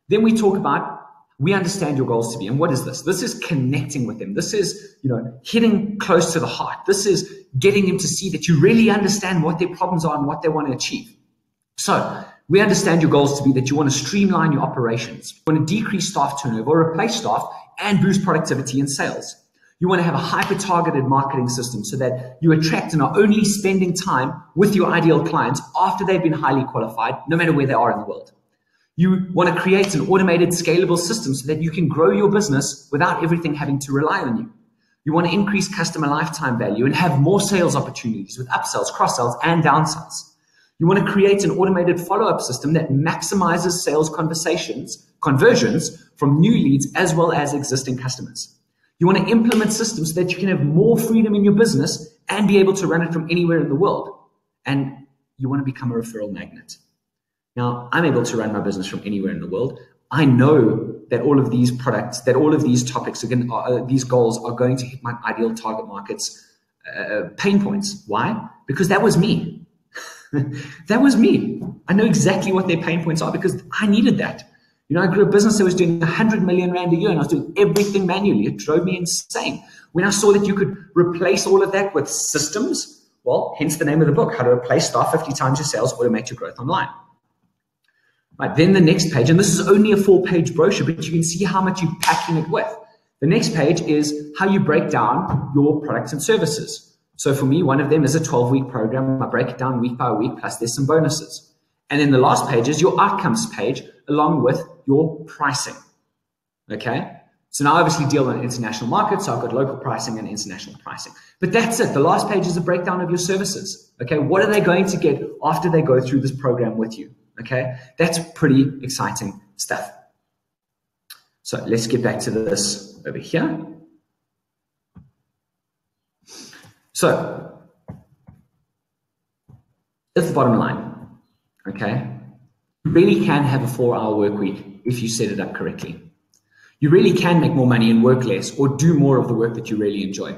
Then we talk about, we understand your goals to be. And what is this? This is connecting with them. This is, hitting close to the heart. This is getting them to see that you really understand what their problems are and what they want to achieve. So we understand your goals to be that you want to streamline your operations. You want to decrease staff turnover or replace staff and boost productivity and sales. You want to have a hyper-targeted marketing system so that you attract and are only spending time with your ideal clients after they've been highly qualified, no matter where they are in the world. You want to create an automated, scalable system so that you can grow your business without everything having to rely on you. You want to increase customer lifetime value and have more sales opportunities with upsells, cross-sells, and downsells. You want to create an automated follow-up system that maximizes sales conversions from new leads as well as existing customers. You want to implement systems so that you can have more freedom in your business and be able to run it from anywhere in the world. And you want to become a referral magnet. Now, I'm able to run my business from anywhere in the world. I know that all of these products, that all of these topics, these goals are going to hit my ideal target market's pain points. Why? Because that was me. That was me. I know exactly what their pain points are because I needed that. I grew a business that was doing 100 million rand a year and I was doing everything manually. It drove me insane. When I saw that you could replace all of that with systems, well, hence the name of the book, How to Replace Staff 50 Times Your Sales, Automate Your Growth Online. Right, then the next page, and this is only a 4-page brochure, but you can see how much you're packing it with. The next page is how you break down your products and services. So for me, one of them is a 12-week program. I break it down week by week, plus there's some bonuses. And then the last page is your outcomes page, along with your pricing. Okay? So now I obviously deal in international markets, so I've got local pricing and international pricing. But that's it. The last page is a breakdown of your services. Okay? What are they going to get after they go through this program with you? Okay? That's pretty exciting stuff. So let's get back to this over here. So that's the bottom line. Okay? You really can have a 4-hour work week if you set it up correctly. You really can make more money and work less or do more of the work that you really enjoy.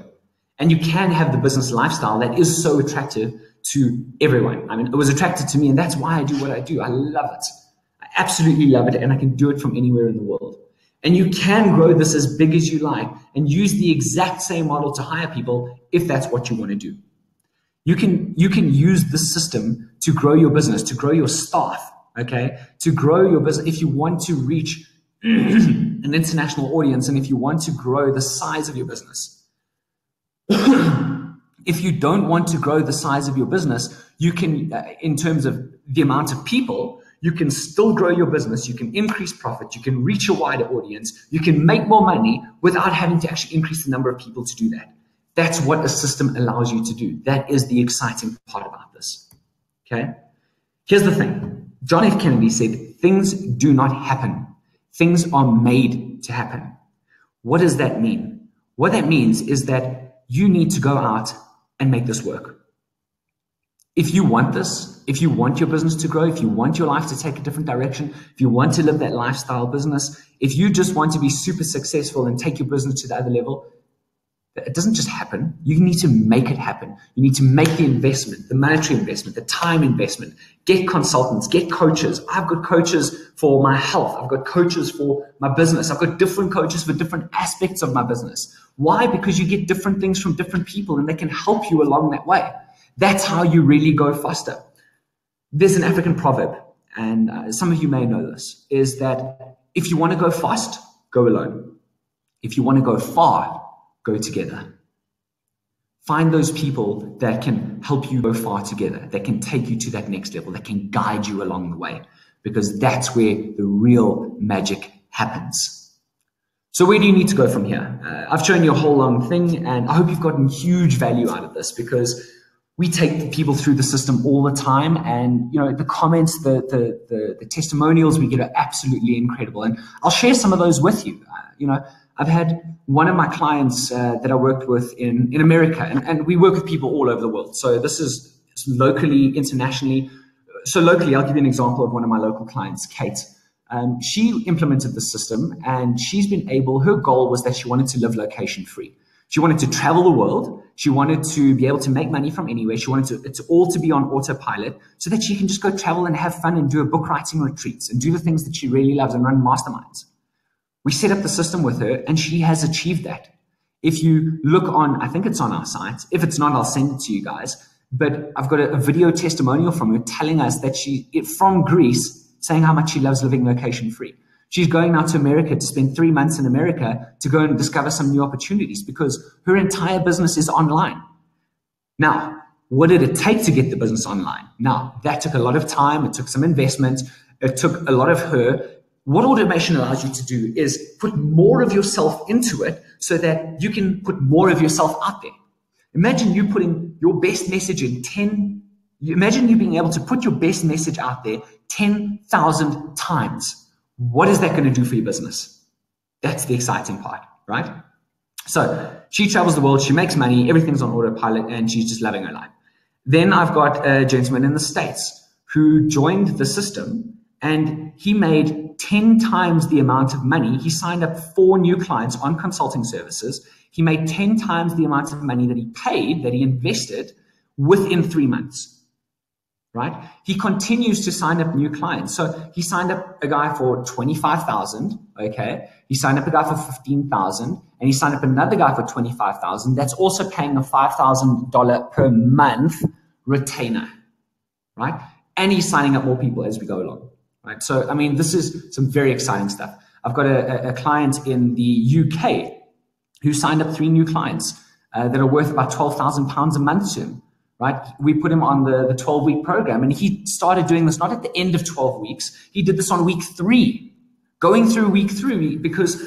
And you can have the business lifestyle that is so attractive to everyone. I mean, it was attractive to me, and that's why I do what I do. I love it. I absolutely love it, and I can do it from anywhere in the world. And you can grow this as big as you like and use the exact same model to hire people if that's what you want to do. You can use this system to grow your business, to grow your staff, okay? To grow your business if you want to reach an international audience and if you want to grow the size of your business. If you don't want to grow the size of your business, you can, in terms of the amount of people, you can still grow your business. You can increase profit. You can reach a wider audience. You can make more money without having to actually increase the number of people to do that. That's what a system allows you to do. That is the exciting part about this. Okay? Here's the thing. John F. Kennedy said, things do not happen. Things are made to happen. What does that mean? What that means is that you need to go out and make this work. If you want this, if you want your business to grow, if you want your life to take a different direction, if you want to live that lifestyle business, if you just want to be super successful and take your business to the other level, it doesn't just happen. You need to make it happen. You need to make the investment, the monetary investment, the time investment, get consultants, get coaches. I've got coaches for my health. I've got coaches for my business. I've got different coaches for different aspects of my business. Why? Because you get different things from different people and they can help you along that way. That's how you really go faster. There's an African proverb, and some of you may know this, is that if you want to go fast, go alone. If you want to go far, go together. Find those people that can help you go far together, that can take you to that next level, that can guide you along the way, because that's where the real magic happens. So where do you need to go from here? I've shown you a whole long thing, and I hope you've gotten huge value out of this, because we take people through the system all the time, and the comments, the testimonials we get are absolutely incredible. And I'll share some of those with you. I've had one of my clients that I worked with in America, and we work with people all over the world. So this is locally, internationally. So locally, I'll give you an example of one of my local clients, Kate. She implemented the system, and she's been able, her goal was that she wanted to live location free. She wanted to travel the world. She wanted to be able to make money from anywhere. She wanted it all to be on autopilot so that she can just go travel and have fun and do a book writing retreats and do the things that she really loves and run masterminds. We set up the system with her, and she has achieved that. If you look on, I think it's on our site. If it's not, I'll send it to you guys. But I've got a video testimonial from her telling us that from Greece, saying how much she loves living location free. She's going now to America to spend 3 months in America to go and discover some new opportunities because her entire business is online. Now, what did it take to get the business online? Now, that took a lot of time. It took some investment. It took a lot of her. What automation allows you to do is put more of yourself into it so that you can put more of yourself out there. Imagine you putting your best message imagine you being able to put your best message out there 10,000 times. What is that going to do for your business? That's the exciting part, right? So she travels the world, she makes money, everything's on autopilot, and she's just loving her life. Then I've got a gentleman in the States who joined the system, and he made 10 times the amount of money. He signed up 4 new clients on consulting services. He made 10 times the amount of money that he paid, that he invested within 3 months. Right? He continues to sign up new clients. So he signed up a guy for 25,000. Okay. He signed up a guy for 15,000, and he signed up another guy for 25,000. That's also paying a $5,000 per month retainer. Right? And he's signing up more people as we go along. Right? So, I mean, this is some very exciting stuff. I've got a client in the UK who signed up 3 new clients that are worth about £12,000 a month to him. Right? We put him on the 12-week program, and he started doing this not at the end of 12 weeks. He did this on week 3, going through week 3, because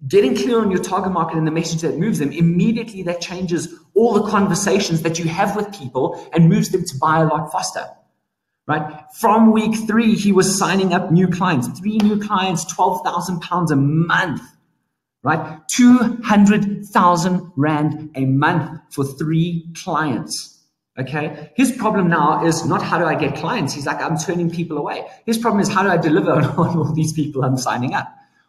getting clear on your target market and the message that moves them, immediately that changes all the conversations that you have with people and moves them to buy a lot faster. Right? From week 3, he was signing up new clients, 3 new clients, £12,000 a month. Right? 200,000 Rand a month for 3 clients. Okay. His problem now is not how do I get clients? He's like, I'm turning people away. His problem is how do I deliver on all these people I'm signing up,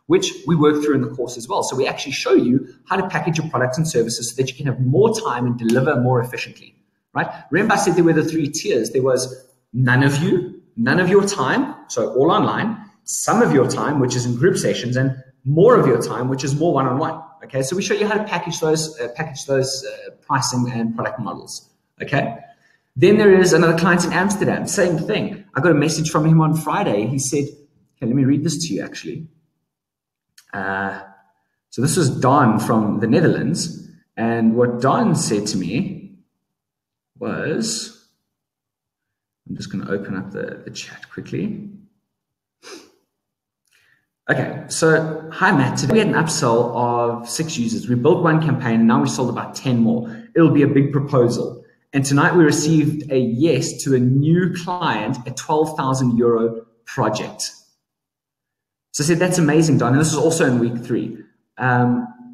which we work through in the course as well. So we actually show you how to package your products and services so that you can have more time and deliver more efficiently. Right? Remember I said there were the 3 tiers. There was none of you, none of your time. So all online, some of your time, which is in group sessions, and more of your time, which is more one-on-one. Okay, so we show you how to package those pricing and product models. Okay, then there is another client in Amsterdam, same thing. I got a message from him on Friday. He said, okay, let me read this to you actually. So this was Don from the Netherlands, and what Don said to me was, I'm just going to open up the chat quickly. Okay, so hi Matt, today we had an upsell of 6 users. We built 1 campaign and now we sold about 10 more. It'll be a big proposal. And tonight we received a yes to a new client, a 12,000 euro project. So I said, that's amazing, Don. And this is also in week 3.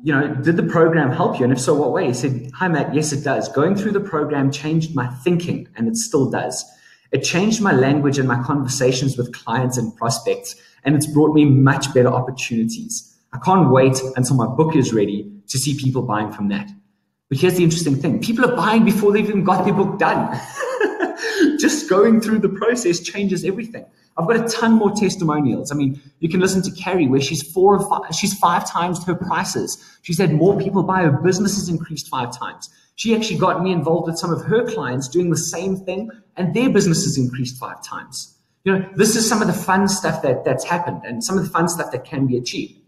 Did the program help you? And if so, what way? He said, hi Matt, yes it does. Going through the program changed my thinking, and it still does. It changed my language and my conversations with clients and prospects, and it's brought me much better opportunities. I can't wait until my book is ready to see people buying from that. But here's the interesting thing. People are buying before they've even got their book done. Just going through the process changes everything. I've got a ton more testimonials. I mean, you can listen to Carrie where she's 5 times her prices. She's had more people buy. Her business has increased 5 times. She actually got me involved with some of her clients doing the same thing, and their business has increased 5 times. You know, this is some of the fun stuff that's happened and some of the fun stuff that can be achieved.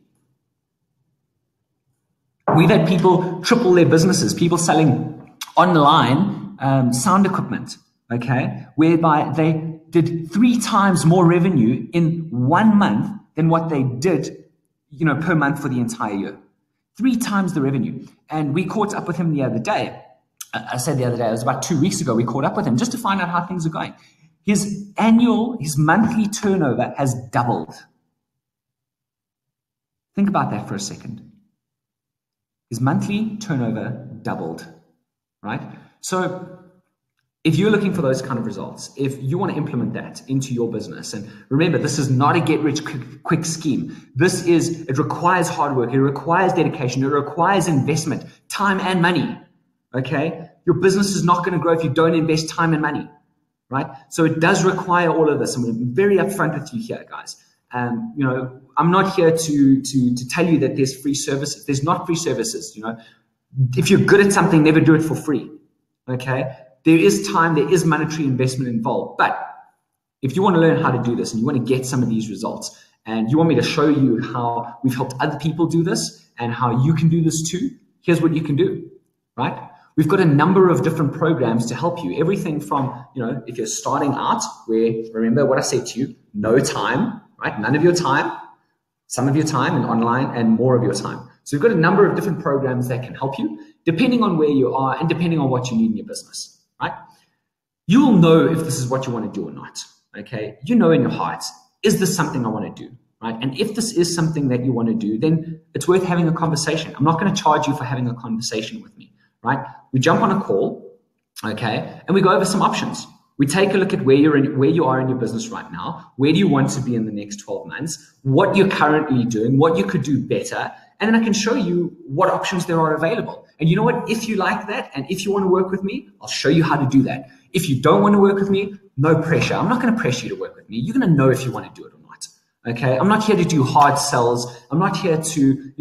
We've had people triple their businesses, people selling online sound equipment, okay, whereby they did 3 times more revenue in 1 month than what they did, per month for the entire year. 3 times the revenue. And we caught up with him the other day. I said the other day, it was about 2 weeks ago, we caught up with him just to find out how things are going. His monthly turnover has doubled. Think about that for a second. His monthly turnover doubled, right? So if you're looking for those kind of results, if you want to implement that into your business, and remember, this is not a get-rich-quick scheme. It requires hard work. It requires dedication. It requires investment, time and money, okay? Your business is not going to grow if you don't invest time and money, right? So it does require all of this. I'm going to be very upfront with you here, guys. I'm not here to tell you that there's free services. There's not free services, If you're good at something, never do it for free, okay? There is time, there is monetary investment involved. But if you want to learn how to do this and you want to get some of these results, and you want me to show you how we've helped other people do this and how you can do this too, here's what you can do, right? We've got a number of different programs to help you. Everything from, if you're starting out, where, remember what I said to you, no time, right? None of your time, some of your time and online, and more of your time. So we've got a number of different programs that can help you, depending on where you are and depending on what you need in your business. Right? You will know if this is what you want to do or not. Okay? You know in your heart, is this something I want to do? Right? And if this is something that you want to do, then it's worth having a conversation. I'm not going to charge you for having a conversation with me. Right? We jump on a call, okay, and we go over some options. We take a look at where you are in your business right now. Where do you want to be in the next 12 months? What you're currently doing, what you could do better, and then I can show you what options there are available. And you know what? If you like that and if you want to work with me, I'll show you how to do that. If you don't want to work with me, no pressure. I'm not going to pressure you to work with me. You're going to know if you want to do it or not. Okay? I'm not here to do hard sells. I'm not here to,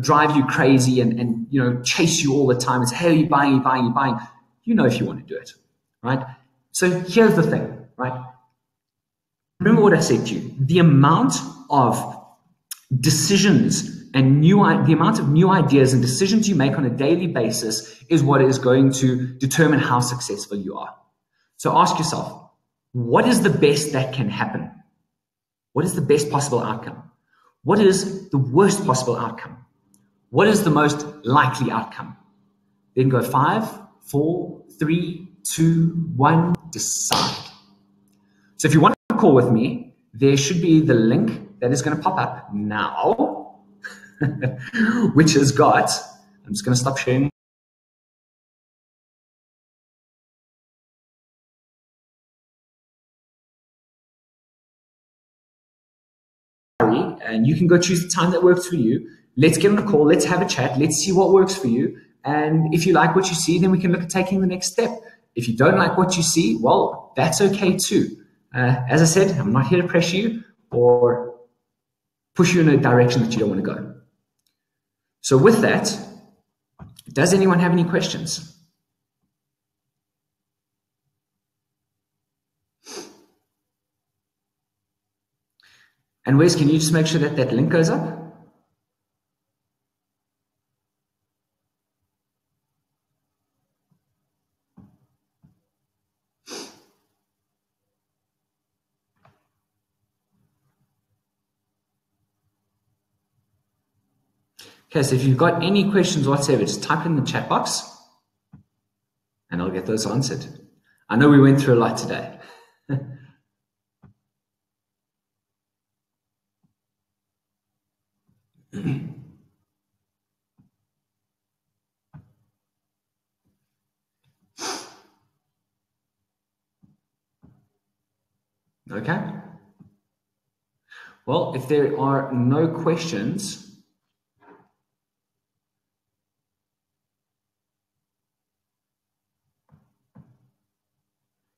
drive you crazy and chase you all the time and say, hey, are you buying, you buying, you buying. You know if you want to do it, right? So here's the thing, right? Remember what I said to you. The amount of decisions and the amount of new ideas and decisions you make on a daily basis is what is going to determine how successful you are. So ask yourself, what is the best that can happen? What is the best possible outcome? What is the worst possible outcome? What is the most likely outcome? Then go 5, 4, 3, 2, 1, decide. So if you want to call with me, there should be the link that is going to pop up now, which has got, I'm just going to stop sharing. And you can go choose the time that works for you. Let's get on a call. Let's have a chat. Let's see what works for you. And if you like what you see, then we can look at taking the next step. If you don't like what you see, well, that's okay too. As I said, I'm not here to pressure you or push you in a direction that you don't want to go. So with that, does anyone have any questions? And Wes, can you just make sure that that link goes up? Okay, so if you've got any questions whatsoever, just type in the chat box and I'll get those answered. I know we went through a lot today. Okay. Well, if there are no questions,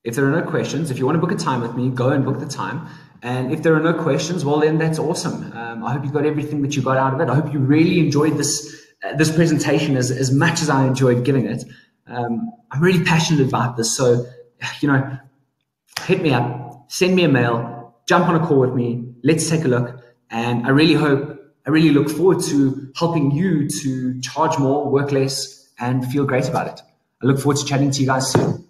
if you want to book a time with me, go and book the time. And if there are no questions, well, then that's awesome. I hope you got everything that you got out of it. I hope you really enjoyed this presentation as much as I enjoyed giving it. I'm really passionate about this. So, hit me up, send me a mail, jump on a call with me. Let's take a look. And I really look forward to helping you to charge more, work less, and feel great about it. I look forward to chatting to you guys soon.